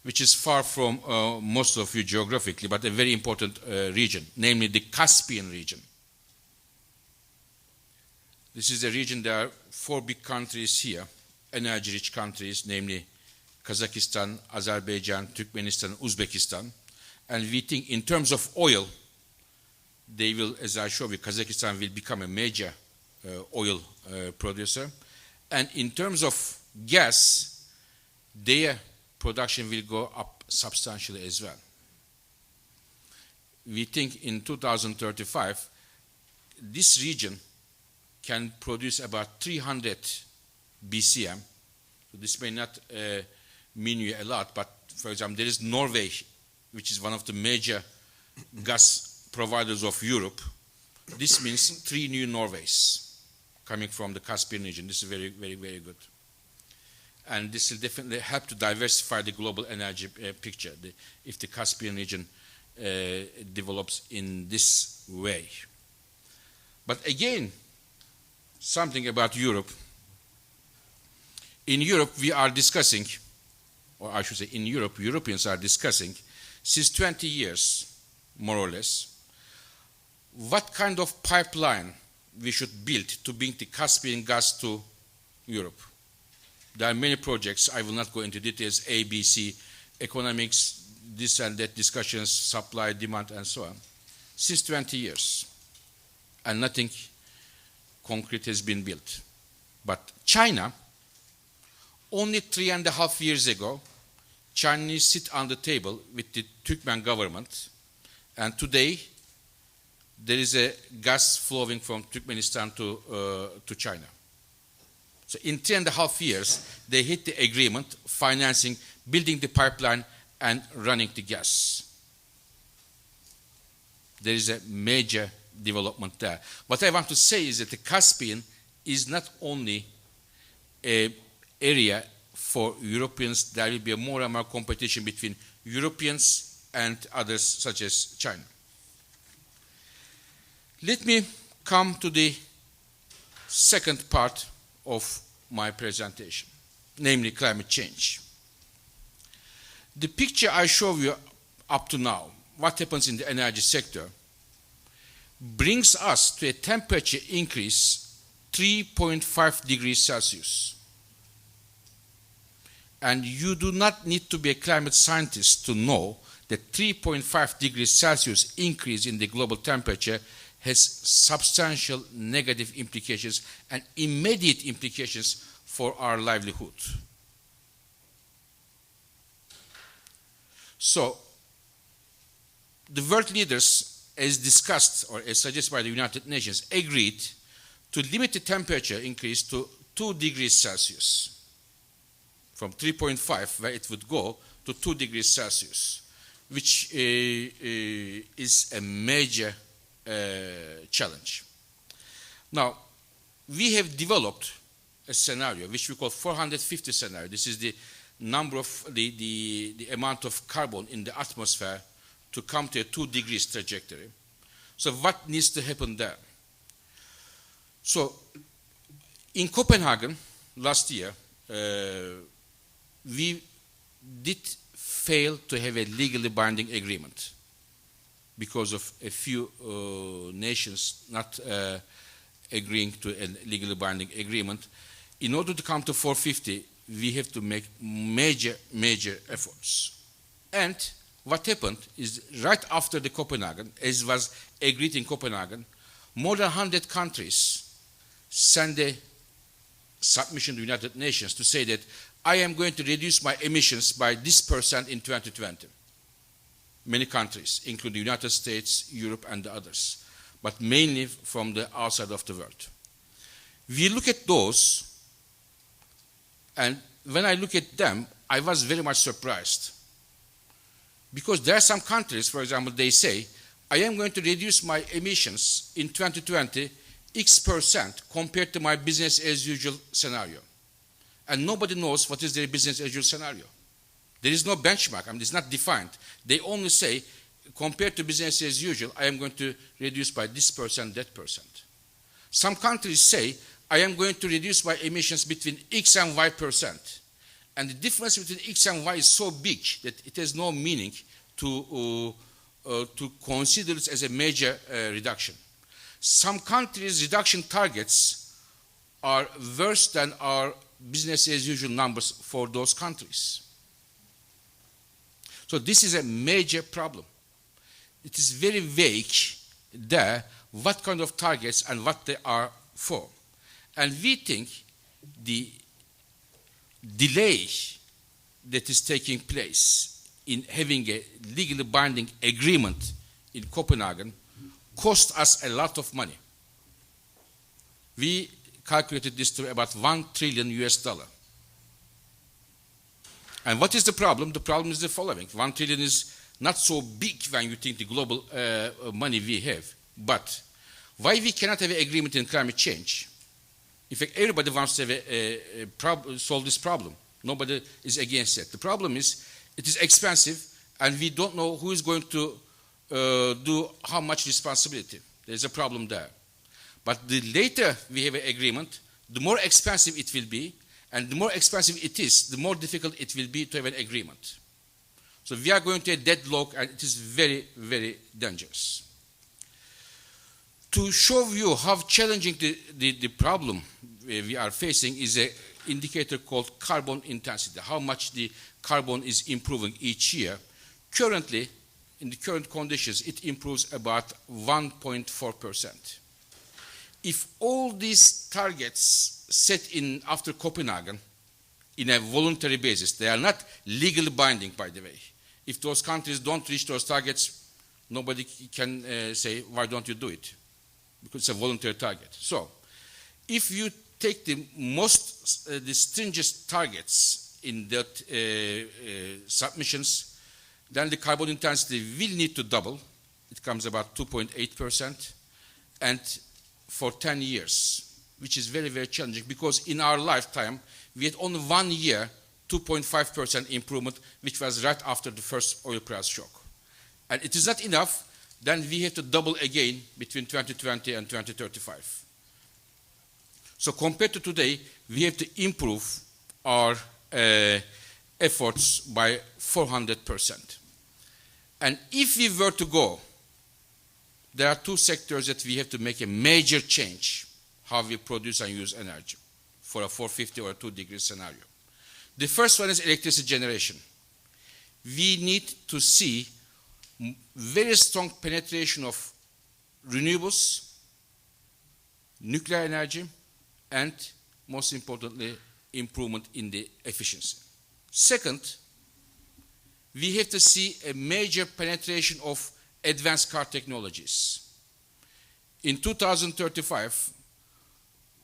Speaker 2: which is far from most of you geographically, but a very important region, namely the Caspian region. This is a region, there are 4 big countries here, energy-rich countries, namely Kazakhstan, Azerbaijan, Turkmenistan, Uzbekistan. And we think in terms of oil, they will, as I showed you, Kazakhstan will become a major oil producer. And in terms of gas, their production will go up substantially as well. We think in 2035, this region can produce about 300 BCM. So this may not mean you a lot, but for example, there is Norway, which is one of the major gas providers of Europe. This means 3 new Norways coming from the Caspian region. This is very, very, very good. And this will definitely help to diversify the global energy picture if the Caspian region develops in this way. But again, something about Europe. In Europe, we are discussing, or I should say in Europe, Europeans are discussing, since 20 years, more or less, what kind of pipeline we should build to bring the Caspian gas to Europe. There are many projects. I will not go into details, A, B, C, economics, this and that discussions, supply, demand, and so on. Since 20 years. And nothing concrete has been built. But China, only 3.5 years ago, Chinese sit on the table with the Turkmen government, and today there is a gas flowing from Turkmenistan to China. So in 3.5 years, they hit the agreement, financing, building the pipeline, and running the gas. There is a major development there. What I want to say is that the Caspian is not only an area for Europeans. There will be more and more competition between Europeans and others such as China. Let me come to the second part of my presentation, namely climate change. The picture I show you up to now, what happens in the energy sector, brings us to a temperature increase 3.5 degrees Celsius. And you do not need to be a climate scientist to know that 3.5 degrees Celsius increase in the global temperature has substantial negative implications and immediate implications for our livelihood. So, the world leaders, as discussed or as suggested by the United Nations, agreed to limit the temperature increase to 2 degrees Celsius. From 3.5, where it would go, to 2 degrees Celsius, which is a major challenge. Now, we have developed a scenario which we call 450 scenario. This is the number of the amount of carbon in the atmosphere to come to a 2 degrees trajectory. So what needs to happen there? So in Copenhagen last year, we did fail to have a legally binding agreement because of a few nations not agreeing to a legally binding agreement. In order to come to 450, we have to make major efforts. And what happened is right after the Copenhagen, as was agreed in Copenhagen, more than 100 countries sent a submission to the United Nations to say that I am going to reduce my emissions by this % in 2020. Many countries, including the United States, Europe, and the others, but mainly from the outside of the world. We look at those, and when I look at them, I was very much surprised. Because there are some countries, for example, they say, I am going to reduce my emissions in 2020 X% compared to my business as usual scenario. And nobody knows what is their business as usual scenario. There is no benchmark, I mean, it's not defined. They only say, compared to business as usual, I am going to reduce by this %, that %. Some countries say, I am going to reduce my emissions between X and Y%. And the difference between X and Y is so big that it has no meaning to consider it as a major reduction. Some countries' reduction targets are worse than our business as usual numbers for those countries. So this is a major problem. It is very vague there what kind of targets and what they are for. And we think the delay that is taking place in having a legally binding agreement in Copenhagen cost us a lot of money. We calculated this to about $1 trillion US. And what is the problem? The problem is the following. 1 trillion is not so big when you think the global money we have. But why we cannot have an agreement in climate change? In fact, everybody wants to have solve this problem. Nobody is against it. The problem is it is expensive, and we don't know who is going to do how much responsibility. There's a problem there. But the later we have an agreement, the more expensive it will be, and the more expensive it is, the more difficult it will be to have an agreement. So we are going to a deadlock, and it is very, very dangerous. To show you how challenging the problem we are facing is an indicator called carbon intensity, how much the carbon is improving each year. Currently, in the current conditions, it improves about 1.4%. If all these targets set in after Copenhagen in a voluntary basis, they are not legally binding, by the way. If those countries don't reach those targets, nobody can say, why don't you do it? Because it's a voluntary target. So, if you take the most the stringent targets in that submissions, then the carbon intensity will need to double. It comes about 2.8%, and for 10 years, which is very, very challenging, because in our lifetime, we had only 1 year, 2.5% improvement, which was right after the first oil price shock. And it is not enough, then we have to double again between 2020 and 2035. So compared to today, we have to improve our efforts by 400%. And if we were to go, there are two sectors that we have to make a major change, how we produce and use energy for a 450 or a 2 degree scenario. The first one is electricity generation. We need to see very strong penetration of renewables, nuclear energy, and most importantly, improvement in the efficiency. Second, we have to see a major penetration of advanced car technologies. In 2035,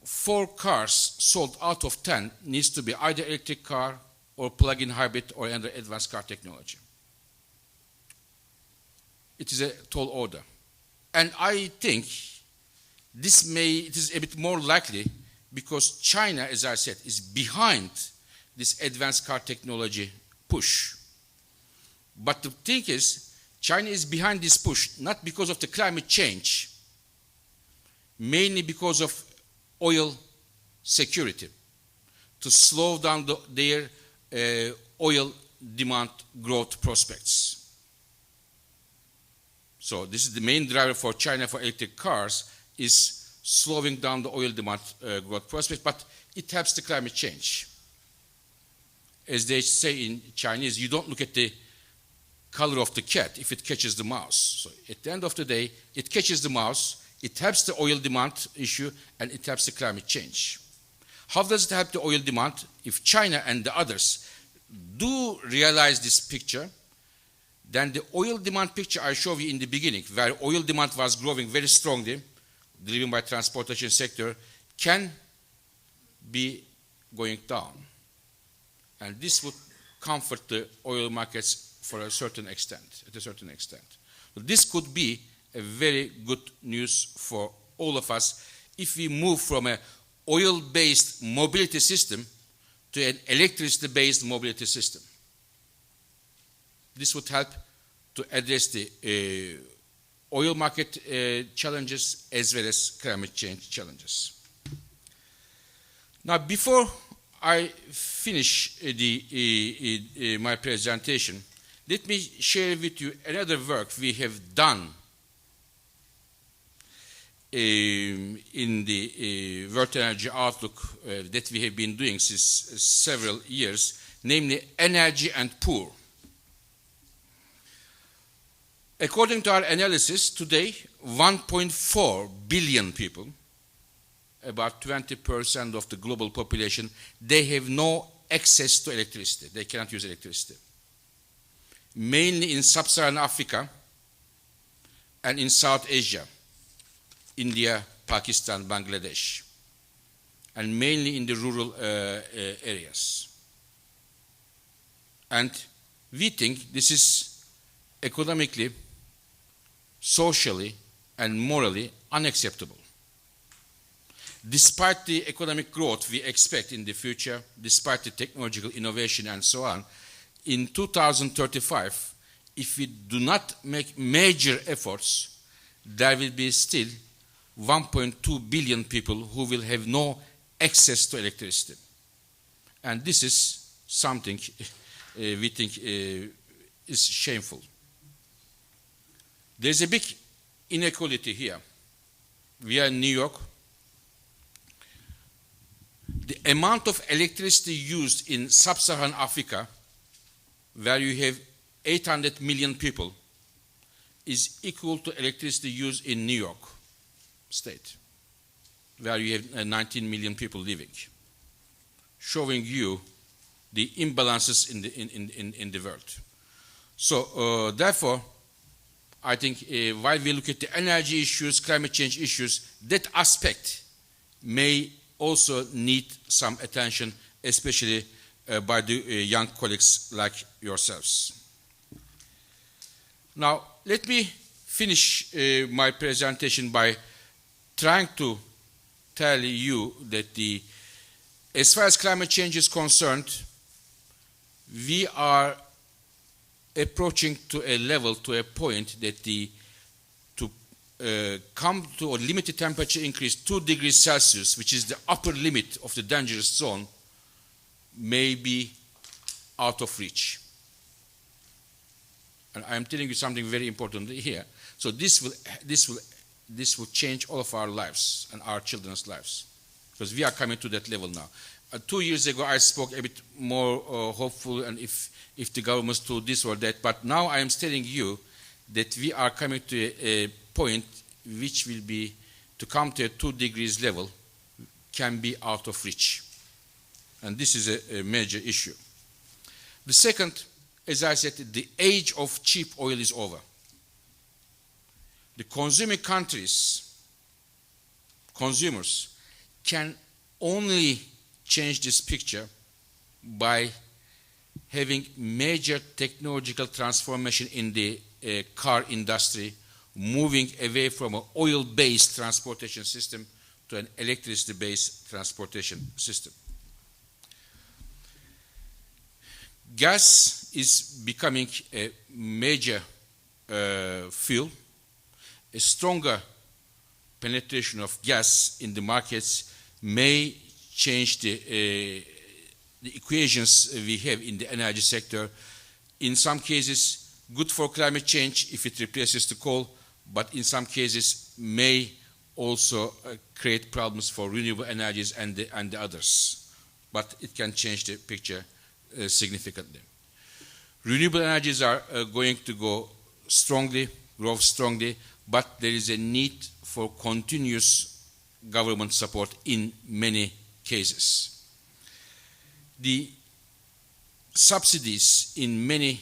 Speaker 2: 4 cars sold out of 10 needs to be either electric car or plug-in hybrid or another advanced car technology. It is a tall order. And I think it is a bit more likely because China, as I said, is behind this advanced car technology push. But the thing is, China is behind this push, not because of the climate change, mainly because of oil security, to slow down their oil demand growth prospects. So this is the main driver for China for electric cars, is slowing down the oil demand growth prospects, but it helps the climate change. As they say in Chinese, you don't look at the color of the cat if it catches the mouse. So at the end of the day, it catches the mouse, it helps the oil demand issue, and it helps the climate change. How does it help the oil demand? If China and the others do realize this picture, then the oil demand picture I showed you in the beginning, where oil demand was growing very strongly, driven by transportation sector, can be going down. And this would comfort the oil markets for a certain extent, at a certain extent. So this could be a very good news for all of us if we move from an oil-based mobility system to an electricity-based mobility system. This would help to address the oil market challenges as well as climate change challenges. Now, before I finish my presentation, let me share with you another work we have done in the World Energy Outlook that we have been doing since several years, namely energy and poor. According to our analysis, today 1.4 billion people, about 20% of the global population, they have no access to electricity. They cannot use electricity. Mainly in sub-Saharan Africa and in South Asia, India, Pakistan, Bangladesh, and mainly in the rural areas. And we think this is economically, socially, and morally unacceptable. Despite the economic growth we expect in the future, despite the technological innovation and so on, in 2035, if we do not make major efforts, there will be still 1.2 billion people who will have no access to electricity. And this is something we think is shameful. There's a big inequality here. We are in New York. The amount of electricity used in sub-Saharan Africa, where you have 800 million people, is equal to electricity used in New York State, where you have 19 million people living, showing you the imbalances in the world. So therefore, I think while we look at the energy issues, climate change issues, that aspect may also need some attention, especially by the young colleagues like yourselves. Now, let me finish my presentation by trying to tell you that as far as climate change is concerned, we are approaching to a level, to a point that to come to a limited temperature increase 2 degrees Celsius, which is the upper limit of the dangerous zone, may be out of reach. And I am telling you something very important here. So this will change all of our lives and our children's lives, because we are coming to that level now. 2 years ago, I spoke a bit more hopeful, and if the governments do this or that. But now I am telling you that we are coming to a point which will be, to come to a 2 degrees level, can be out of reach. And this is a major issue. The second, as I said, the age of cheap oil is over. The consuming countries, consumers, can only change this picture by having major technological transformation in the car industry, moving away from an oil-based transportation system to an electricity-based transportation system. Gas is becoming a major fuel. A stronger penetration of gas in the markets may change the equations we have in the energy sector. In some cases, good for climate change if it replaces the coal, but in some cases may also create problems for renewable energies and the others. But it can change the picture significantly. Renewable energies are going to grow strongly, but there is a need for continuous government support in many cases. The subsidies in many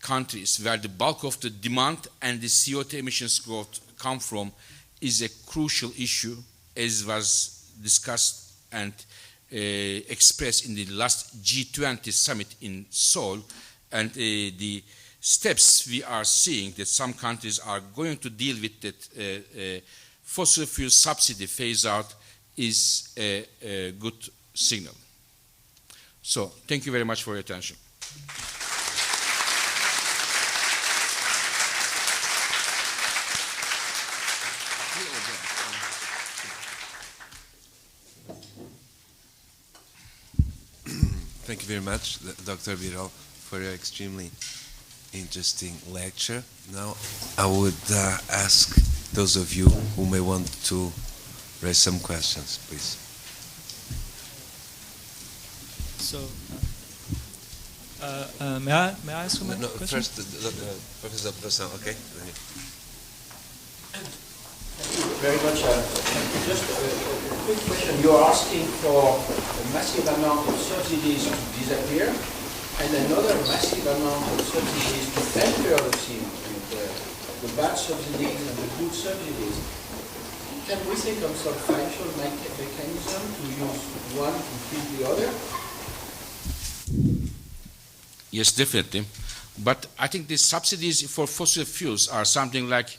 Speaker 2: countries where the bulk of the demand and the CO2 emissions growth come from is a crucial issue, as was discussed and expressed in the last G20 summit in Seoul. And the steps we are seeing that some countries are going to deal with that fossil fuel subsidy phase out is a good signal. So thank you very much for your attention.
Speaker 1: Thank you very much, Dr. Birol, for your extremely interesting lecture. Now, I would ask those of you who may want to raise some questions, please.
Speaker 3: So, may I ask one
Speaker 1: No,
Speaker 3: question?
Speaker 1: first, Professor Abdossan, okay?
Speaker 3: very much. Thank you. Just a quick question. You're asking for a massive amount of subsidies to disappear and another massive amount of subsidies to enter the scene, the bad subsidies and the good subsidies. Can we think of some financial mechanism to use one to feed the other?
Speaker 2: Yes, definitely. But I think the subsidies for fossil fuels are something like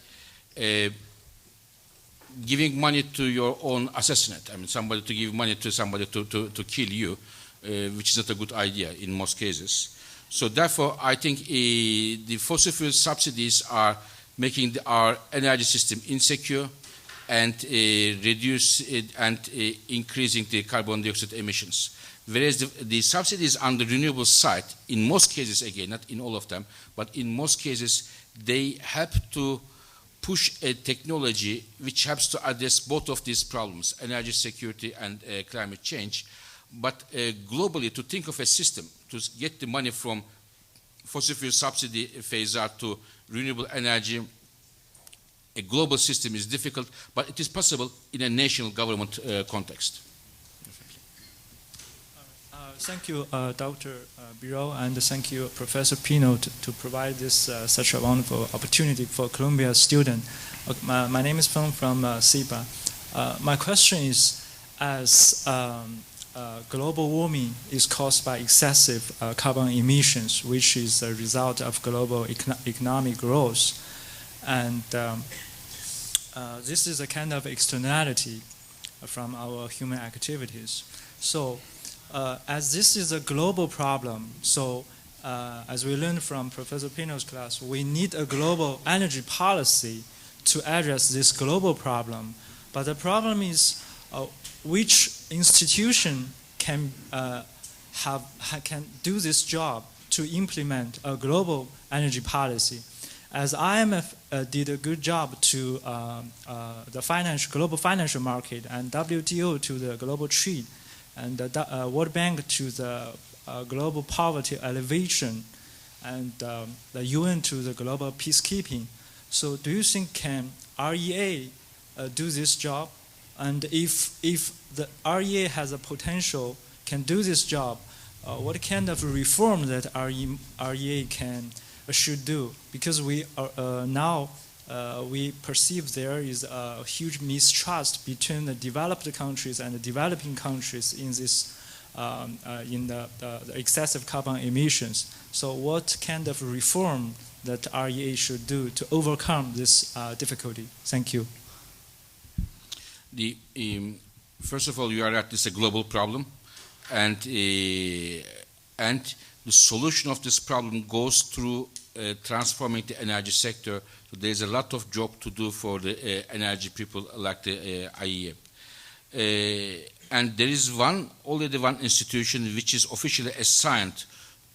Speaker 2: giving money to your own assassinate. I mean, somebody to give money to somebody to kill you, which is not a good idea in most cases. So therefore, I think the fossil fuel subsidies are making our energy system insecure and increasing the carbon dioxide emissions. Whereas the subsidies on the renewable side, in most cases, again, not in all of them, but in most cases, they help to push a technology which helps to address both of these problems, energy security and climate change. But globally, to think of a system to get the money from fossil fuel subsidy phase out to renewable energy, a global system is difficult, but it is possible in a national government context.
Speaker 4: Thank you, Dr. Birol, and thank you, Professor Pinho, to provide this such a wonderful opportunity for Columbia student. My name is Feng from SIPA. My question is, as global warming is caused by excessive carbon emissions, which is a result of global economic growth, and this is a kind of externality from our human activities. So, as this is a global problem, so as we learned from Professor Pinho's class, we need a global energy policy to address this global problem. But the problem is which institution can do this job to implement a global energy policy. As IMF did a good job to the global financial market, and WTO to the global trade, and the World Bank to the global poverty alleviation, and the UN to the global peacekeeping. So do you think can REA do this job? And if the REA has a potential, can do this job, what kind of reform that REA should do? Because we are, now we perceive there is a huge mistrust between the developed countries and the developing countries in this in the excessive carbon emissions. So what kind of reform that REA should do to overcome this difficulty? Thank you.
Speaker 2: First of all, you are right, this is a global problem, and the solution of this problem goes through transforming the energy sector. So there's a lot of job to do for the energy people like the IEA. And there is already one institution which is officially assigned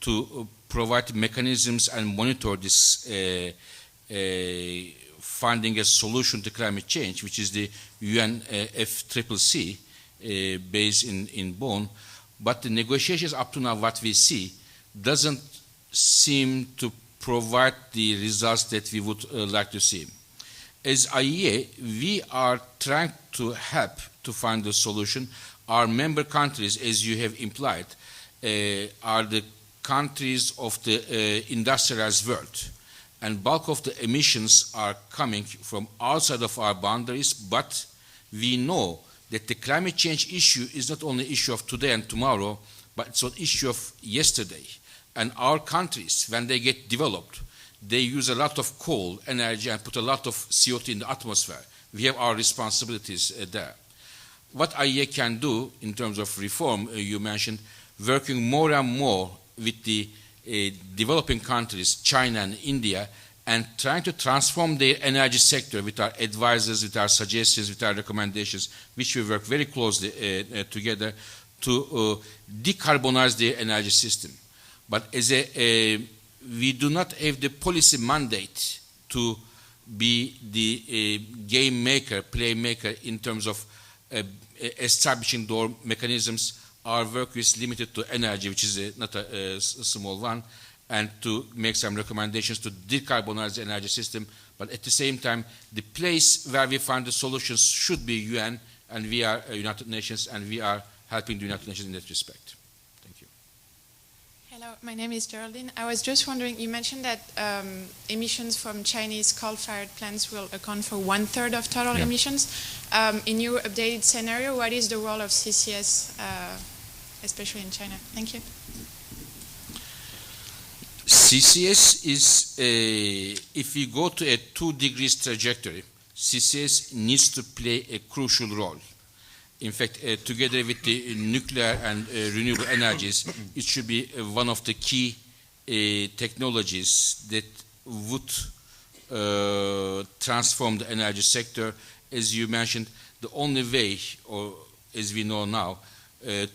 Speaker 2: to provide mechanisms and monitor this finding a solution to climate change, which is the UNFCCC based in Bonn. But the negotiations up to now, what we see, doesn't seem to provide the results that we would like to see. As IEA, we are trying to help to find a solution. Our member countries, as you have implied, are the countries of the industrialized world. And bulk of the emissions are coming from outside of our boundaries, but we know that the climate change issue is not only an issue of today and tomorrow, but it's an issue of yesterday. And our countries, when they get developed, they use a lot of coal energy and put a lot of CO2 in the atmosphere. We have our responsibilities there. What IEA can do in terms of reform, you mentioned, working more and more with the developing countries, China and India, and trying to transform their energy sector with our advisors, with our suggestions, with our recommendations, which we work very closely together to decarbonize their energy system. But we do not have the policy mandate to be the game maker, play maker in terms of establishing those mechanisms. Our work is limited to energy, which is not a small one, and to make some recommendations to decarbonize the energy system. But at the same time, the place where we find the solutions should be UN, and we are United Nations, and we are helping the United Nations in that respect. Thank you.
Speaker 5: Hello, my name is Geraldine. I was just wondering, you mentioned that emissions from Chinese coal-fired plants will account for 1/3 of total emissions. In your updated scenario, what is the role of CCS, especially in China? Thank you.
Speaker 2: CCS is, if we go to a 2 degrees trajectory, CCS needs to play a crucial role. In fact, together with the nuclear and renewable energies, it should be one of the key technologies that would transform the energy sector. As you mentioned, the only way, or as we know now,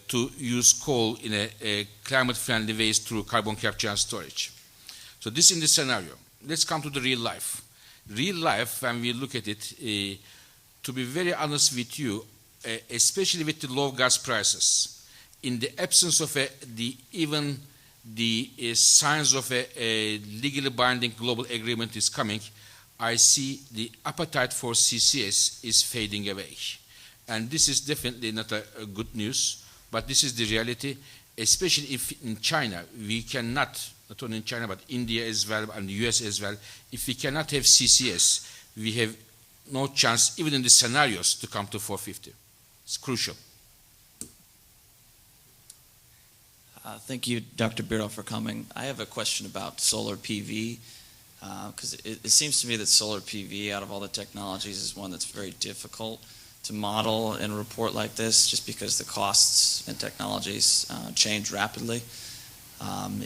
Speaker 2: to use coal in a climate-friendly way is through carbon capture and storage. So this is the scenario. Let's come to the real life. Real life, when we look at it, to be very honest with you, especially with the low gas prices, in the absence of even the signs of a legally binding global agreement is coming, I see the appetite for CCS is fading away. And this is definitely not a good news, but this is the reality, especially if in China we cannot, not only in China, but India as well and the US as well, if we cannot have CCS, we have no chance, even in the scenarios, to come to 450. It's crucial.
Speaker 6: Thank you, Dr. Birol, for coming. I have a question about solar PV, because it seems to me that solar PV, out of all the technologies, is one that's very difficult to model in a report like this, just because the costs and technologies change rapidly.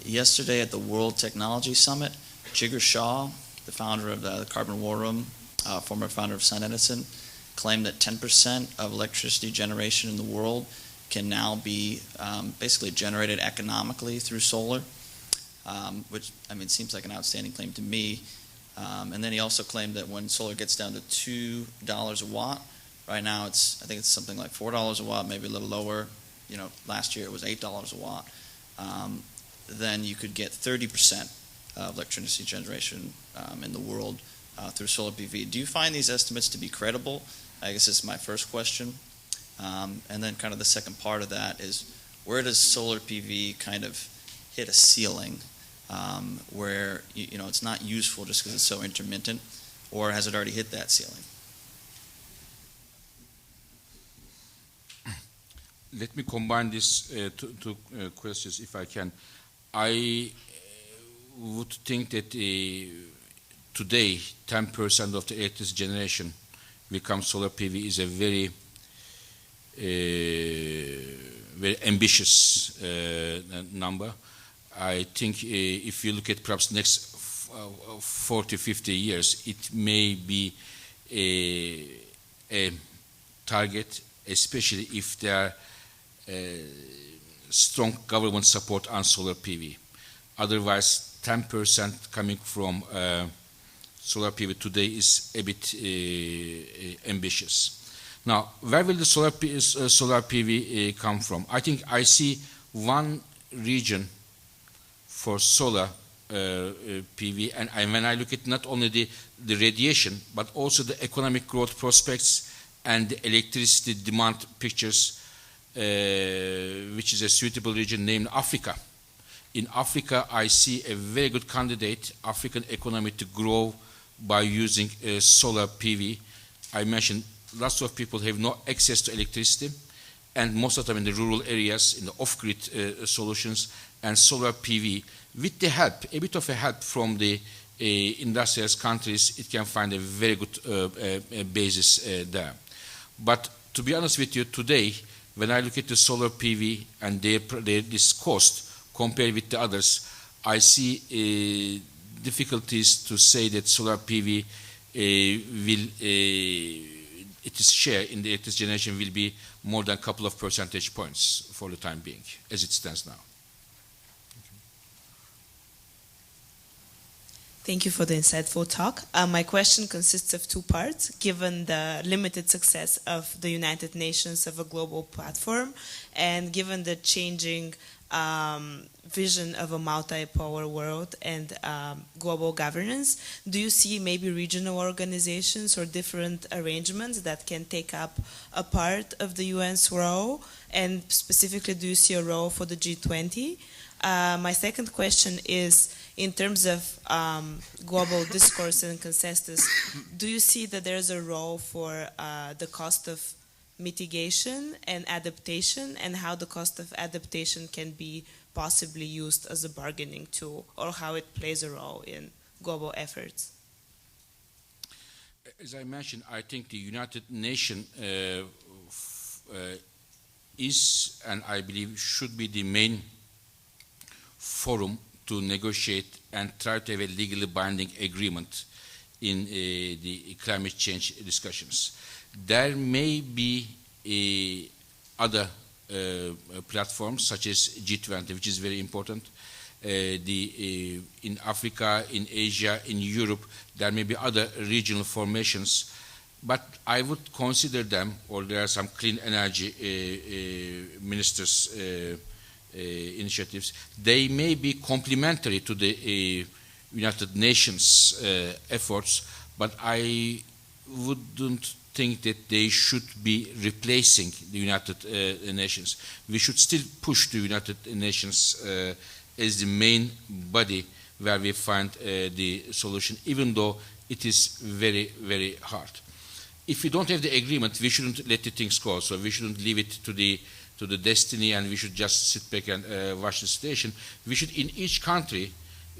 Speaker 6: Yesterday at the World Technology Summit, Jigar Shah, the founder of the Carbon War Room, former founder of Sun Edison, claimed that 10% of electricity generation in the world can now be basically generated economically through solar, which, I mean, seems like an outstanding claim to me. And then he also claimed that when solar gets down to $2 a watt, right now I think it's something like $4 a watt, maybe a little lower. You know, last year it was $8 a watt. Then you could get 30% of electricity generation in the world through solar PV. Do you find these estimates to be credible? I guess this is my first question. And then kind of the second part of that is, where does solar PV kind of hit a ceiling where you know it's not useful just because it's so intermittent, or has it already hit that ceiling?
Speaker 2: Let me combine these two questions if I can. I would think that today 10% of the electricity generation become solar PV is a very ambitious number. I think if you look at perhaps next 40, 50 years, it may be a target, especially if there are strong government support on solar PV. Otherwise, 10% coming from solar PV today is a bit ambitious. Now, where will the solar PV come from? I think I see one region for solar PV, and when I look at not only the radiation, but also the economic growth prospects and the electricity demand pictures, which is a suitable region named Africa. In Africa, I see a very good candidate, African economy, to grow by using solar PV. I mentioned lots of people have no access to electricity, and most of them in the rural areas, in the off-grid solutions, and solar PV, with the help, a bit of a help from the industrialized countries, it can find a very good basis there. But to be honest with you, today, when I look at the solar PV and this cost compared with the others, I see difficulties to say that solar PV its share in the electricity generation will be more than a couple of percentage points for the time being, as it stands now.
Speaker 7: Thank you for the insightful talk. My question consists of two parts. Given the limited success of the United Nations of a global platform, and given the changing vision of a multi-power world and global governance, do you see maybe regional organizations or different arrangements that can take up a part of the UN's role? And specifically, do you see a role for the G20? My second question is, in terms of global discourse and consensus, do you see that there's a role for the cost of mitigation and adaptation, and how the cost of adaptation can be possibly used as a bargaining tool, or how it plays a role in global efforts?
Speaker 2: As I mentioned, I think the United Nations is, and I believe should be, the main forum to negotiate and try to have a legally binding agreement in the climate change discussions. There may be other platforms such as G20, which is very important. In Africa, in Asia, in Europe, there may be other regional formations, but I would consider them, or there are some clean energy ministers initiatives. They may be complementary to the United Nations efforts, but I wouldn't think that they should be replacing the United Nations. We should still push the United Nations as the main body where we find the solution, even though it is very, very hard. If we don't have the agreement, we shouldn't let the things go. So we shouldn't leave it to the destiny, and we should just sit back and watch the situation. We should, in each country,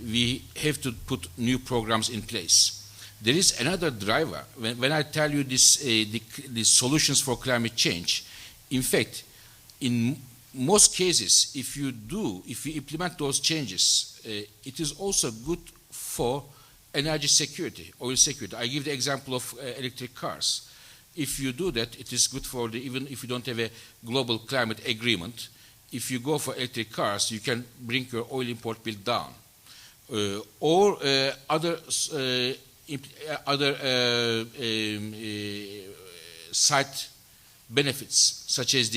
Speaker 2: we have to put new programs in place. There is another driver. When I tell you this, the solutions for climate change, in fact, in most cases, if you implement those changes, it is also good for energy security, oil security. I give the example of electric cars. If you do that, it is good for even if you don't have a global climate agreement. If you go for electric cars, you can bring your oil import bill down. Or other side benefits, such as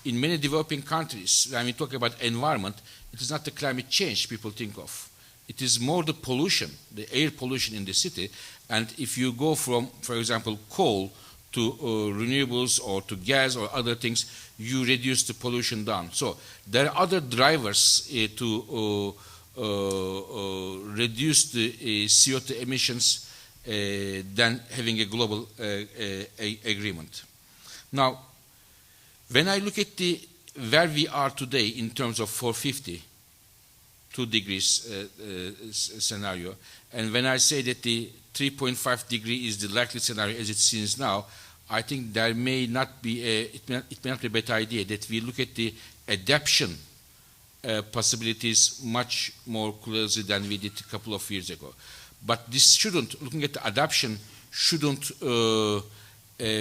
Speaker 2: in many developing countries, when we talk about environment, it is not the climate change people think of. It is more the pollution, the air pollution in the city. And if you go from, for example, coal to renewables or to gas or other things, you reduce the pollution down. So there are other drivers to reduce the CO2 emissions than having a global agreement. Now, when I look at where we are today in terms of 450, 2 degrees scenario, and when I say that the 3.5 degree is the likely scenario as it seems now, I think there may not be it may not be a better idea that we look at the adaptation possibilities much more closely than we did a couple of years ago. But this shouldn't, looking at the adaptation, shouldn't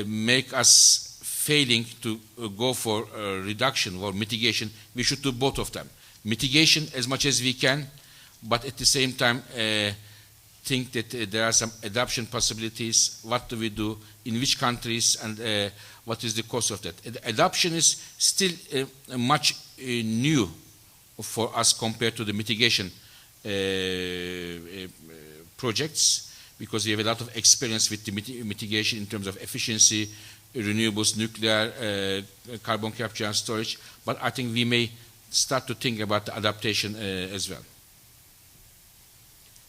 Speaker 2: make us failing to go for reduction or mitigation. We should do both of them. Mitigation as much as we can, but at the same time think that there are some adaptation possibilities. What do we do, in which countries, and what is the cost of that? Adaptation is still much new for us compared to the mitigation projects, because we have a lot of experience with the mitigation in terms of efficiency, renewables, nuclear, carbon capture and storage, but I think we may start to think about the adaptation as well.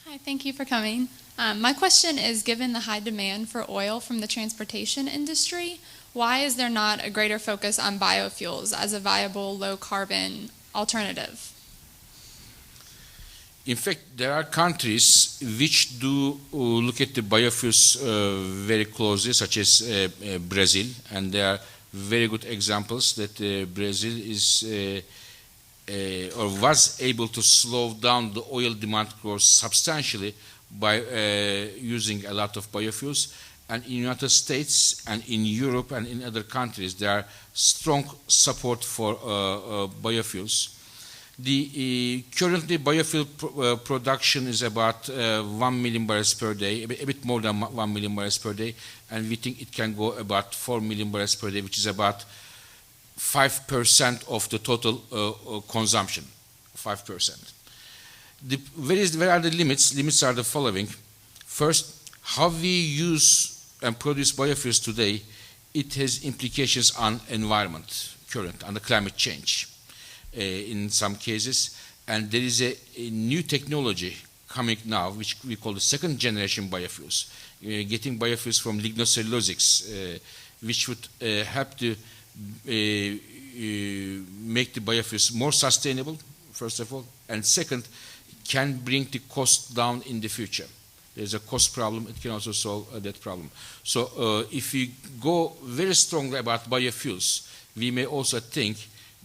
Speaker 8: Hi, thank you for coming. My question is, given the high demand for oil from the transportation industry, why is there not a greater focus on biofuels as a viable low-carbon alternative?
Speaker 2: In fact, there are countries which do look at the biofuels very closely, such as Brazil, and there are very good examples that Brazil is or was able to slow down the oil demand growth substantially by using a lot of biofuels. And in the United States and in Europe and in other countries, there are strong support for biofuels. Currently biofuel production is about 1 million barrels per day, a bit more than 1 million barrels per day, and we think it can go about 4 million barrels per day, which is about 5% of the total consumption, 5%. Where are the limits? Limits are the following. First, how we use and produce biofuels today, it has implications on environment, on the climate change in some cases. And there is a new technology coming now, which we call the second generation biofuels. Getting biofuels from lignocellulosics, which would help to make the biofuels more sustainable, first of all, and second, can bring the cost down in the future. There's a cost problem, it can also solve that problem. So if we go very strongly about biofuels, we may also think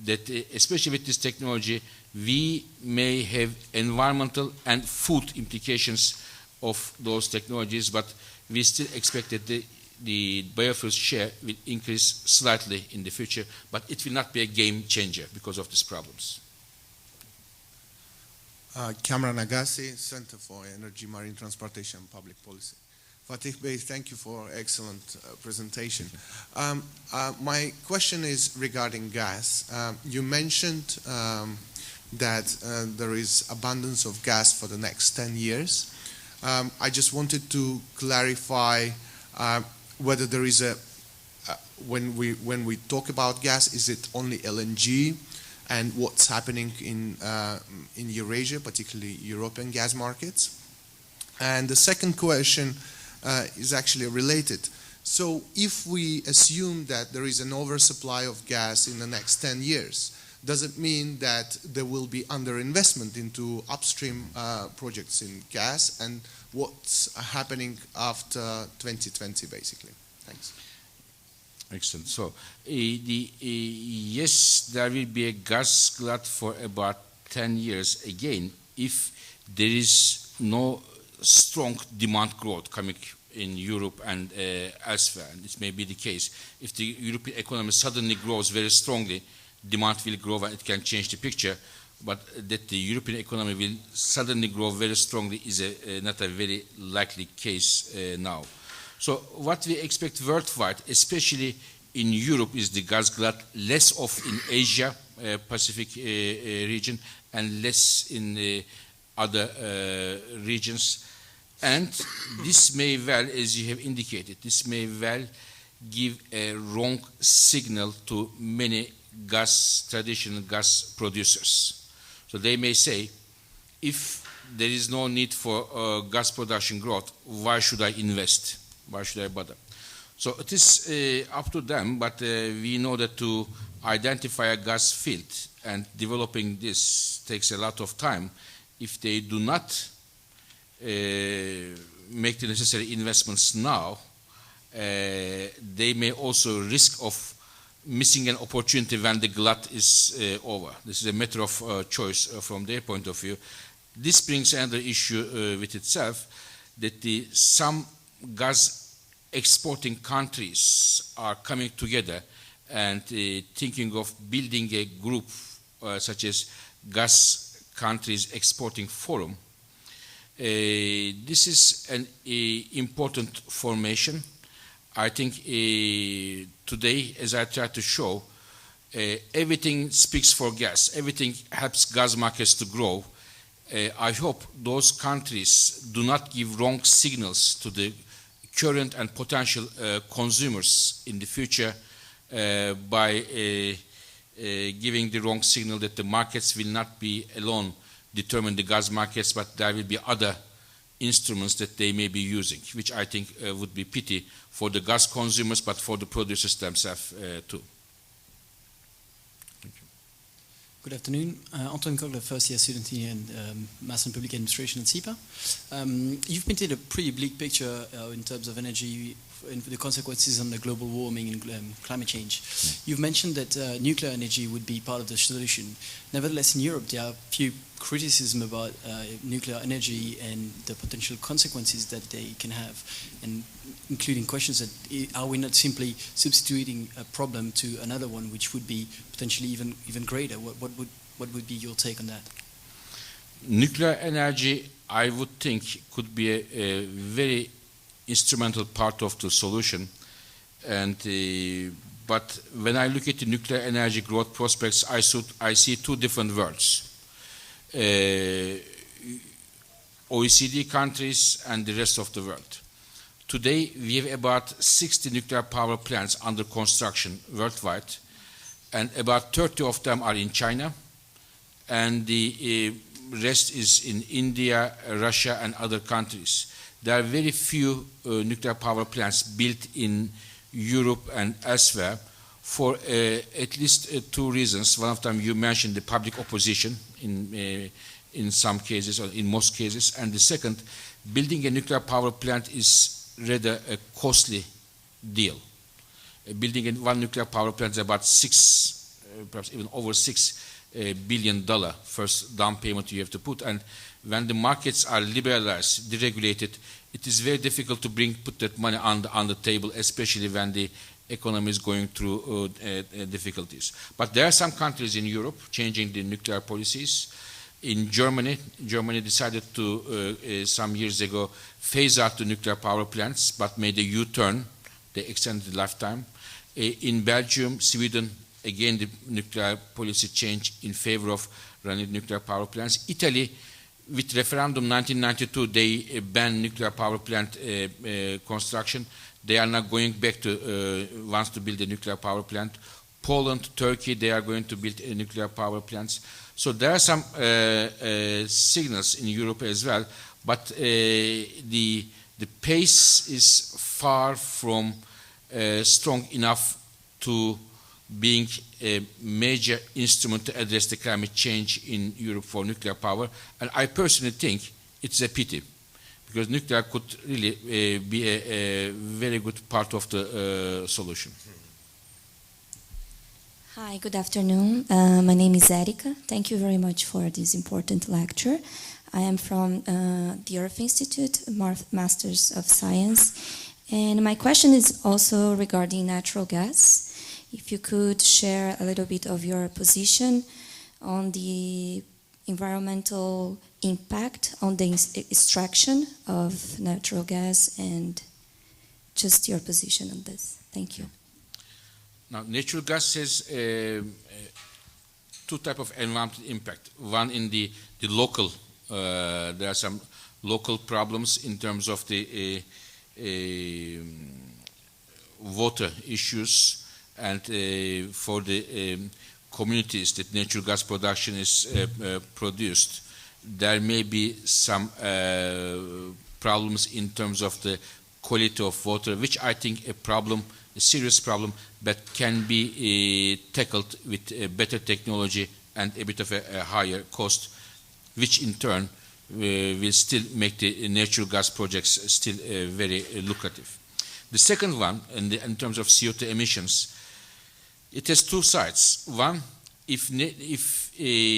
Speaker 2: that, especially with this technology, we may have environmental and food implications of those technologies, but we still expect that the biofuels share will increase slightly in the future, but it will not be a game changer because of these problems.
Speaker 9: Cameron Agassi, Center for Energy, Marine Transportation and Public Policy. Fatih Bey, thank you for excellent presentation. My question is regarding gas. You mentioned that there is abundance of gas for the next 10 years. I just wanted to clarify whether there is when we talk about gas, is it only LNG? And what's happening in Eurasia, particularly European gas markets. And the second question is actually related. So if we assume that there is an oversupply of gas in the next 10 years, does it mean that there will be underinvestment into upstream projects in gas? And what's happening after 2020, basically? Thanks.
Speaker 2: Excellent. So, yes, there will be a gas glut for about 10 years again if there is no strong demand growth coming in Europe and elsewhere. And this may be the case. If the European economy suddenly grows very strongly, demand will grow and it can change the picture. But that the European economy will suddenly grow very strongly is not a very likely case now. So what we expect worldwide, especially in Europe, is the gas glut, less of in Asia, Pacific region, and less in other regions. And this may well, as you have indicated, this may well give a wrong signal to many traditional gas producers. So they may say, if there is no need for gas production growth, why should I invest? Why should I bother? So it is up to them, but we know that to identify a gas field and developing this takes a lot of time. If they do not make the necessary investments now, they may also risk of missing an opportunity when the glut is over. This is a matter of choice from their point of view. This brings another issue with itself, that some gas exporting countries are coming together and thinking of building a group such as Gas Countries Exporting Forum. This is an important formation. I think today, as I try to show, everything speaks for gas. Everything helps gas markets to grow. I hope those countries do not give wrong signals to the current and potential consumers in the future by giving the wrong signal that the markets will not be alone determine the gas markets, but there will be other instruments that they may be using, which I think would be pity for the gas consumers, but for the producers themselves too. Thank you.
Speaker 10: Good afternoon. Antoine Cogle, first year student here in Mass and Public Administration at SIPA. You've painted a pretty bleak picture in terms of energy and the consequences on the global warming and climate change. You've mentioned that nuclear energy would be part of the solution. Nevertheless, in Europe, there are a few criticism about nuclear energy and the potential consequences that they can have, and including questions that are we not simply substituting a problem to another one which would be potentially even greater? What What would be your take on that?
Speaker 2: Nuclear energy, I would think, could be a very instrumental part of the solution. And but when I look at the nuclear energy growth prospects, I see two different worlds. OECD countries and the rest of the world. Today, we have about 60 nuclear power plants under construction worldwide, and about 30 of them are in China, and the rest is in India, Russia, and other countries. There are very few nuclear power plants built in Europe and elsewhere for at least two reasons. One of them you mentioned, the public opposition in some cases, or in most cases, and the second, building a nuclear power plant is rather a costly deal. Building one nuclear power plant is about perhaps even over $6 billion first down payment you have to put, and when the markets are liberalized, deregulated, it is very difficult to put that money on the table, especially when the economy is going through difficulties. But there are some countries in Europe changing the nuclear policies. In Germany decided to, some years ago, phase out the nuclear power plants, but made a U-turn. They extended the lifetime. In Belgium, Sweden, again, the nuclear policy change in favor of running nuclear power plants. Italy, with referendum 1992, they banned nuclear power plant construction. They are now going back to, wants to build a nuclear power plant. Poland, Turkey, they are going to build nuclear power plants. So there are some signals in Europe as well, but the pace is far from strong enough to being a major instrument to address the climate change in Europe for nuclear power. And I personally think it's a pity, because nuclear could really be a very good part of the solution.
Speaker 11: Hi, good afternoon. My name is Erika. Thank you very much for this important lecture. I am from the Earth Institute, Masters of Science. And my question is also regarding natural gas. If you could share a little bit of your position on the environmental impact on the extraction of natural gas, and just your position on this. Thank you.
Speaker 2: Now, natural gas has two types of environmental impact. One in the local, there are some local problems in terms of the water issues, and for the communities that natural gas production is produced, there may be some problems in terms of the quality of water, which I think a serious problem, but can be tackled with better technology and a bit of a higher cost, which in turn will still make the natural gas projects still very lucrative. The second one, in terms of CO2 emissions, it has two sides. One, if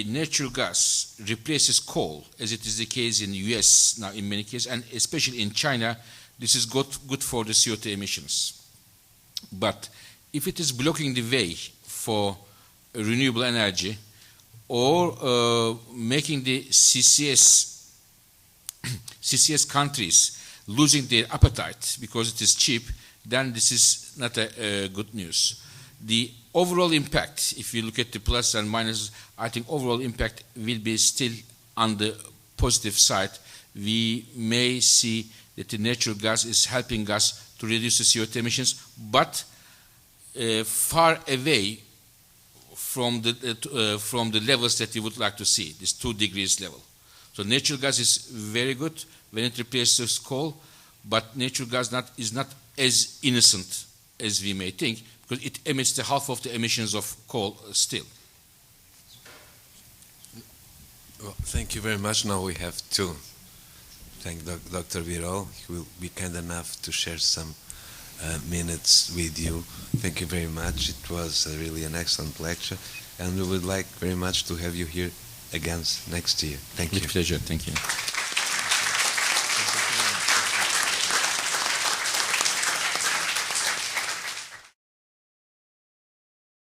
Speaker 2: natural gas replaces coal, as it is the case in the US now in many cases, and especially in China, this is good for the CO2 emissions. But if it is blocking the way for renewable energy, or making the CCS countries losing their appetite because it is cheap, then this is not a good news. The overall impact, if you look at the plus and minus, I think overall impact will be still on the positive side. We may see that the natural gas is helping us to reduce the CO2 emissions, but far away from the levels that you would like to see, this 2 degrees level. So natural gas is very good when it replaces coal, but natural gas is not as innocent as we may think, because it emits the half of the emissions of coal still.
Speaker 1: Well, thank you very much. Now we have to thank Dr. Birol. He will be kind enough to share some minutes with you. Thank you very much. It was really an excellent lecture, and we would like very much to have you here again next year. Thank you.
Speaker 2: With pleasure. Thank you.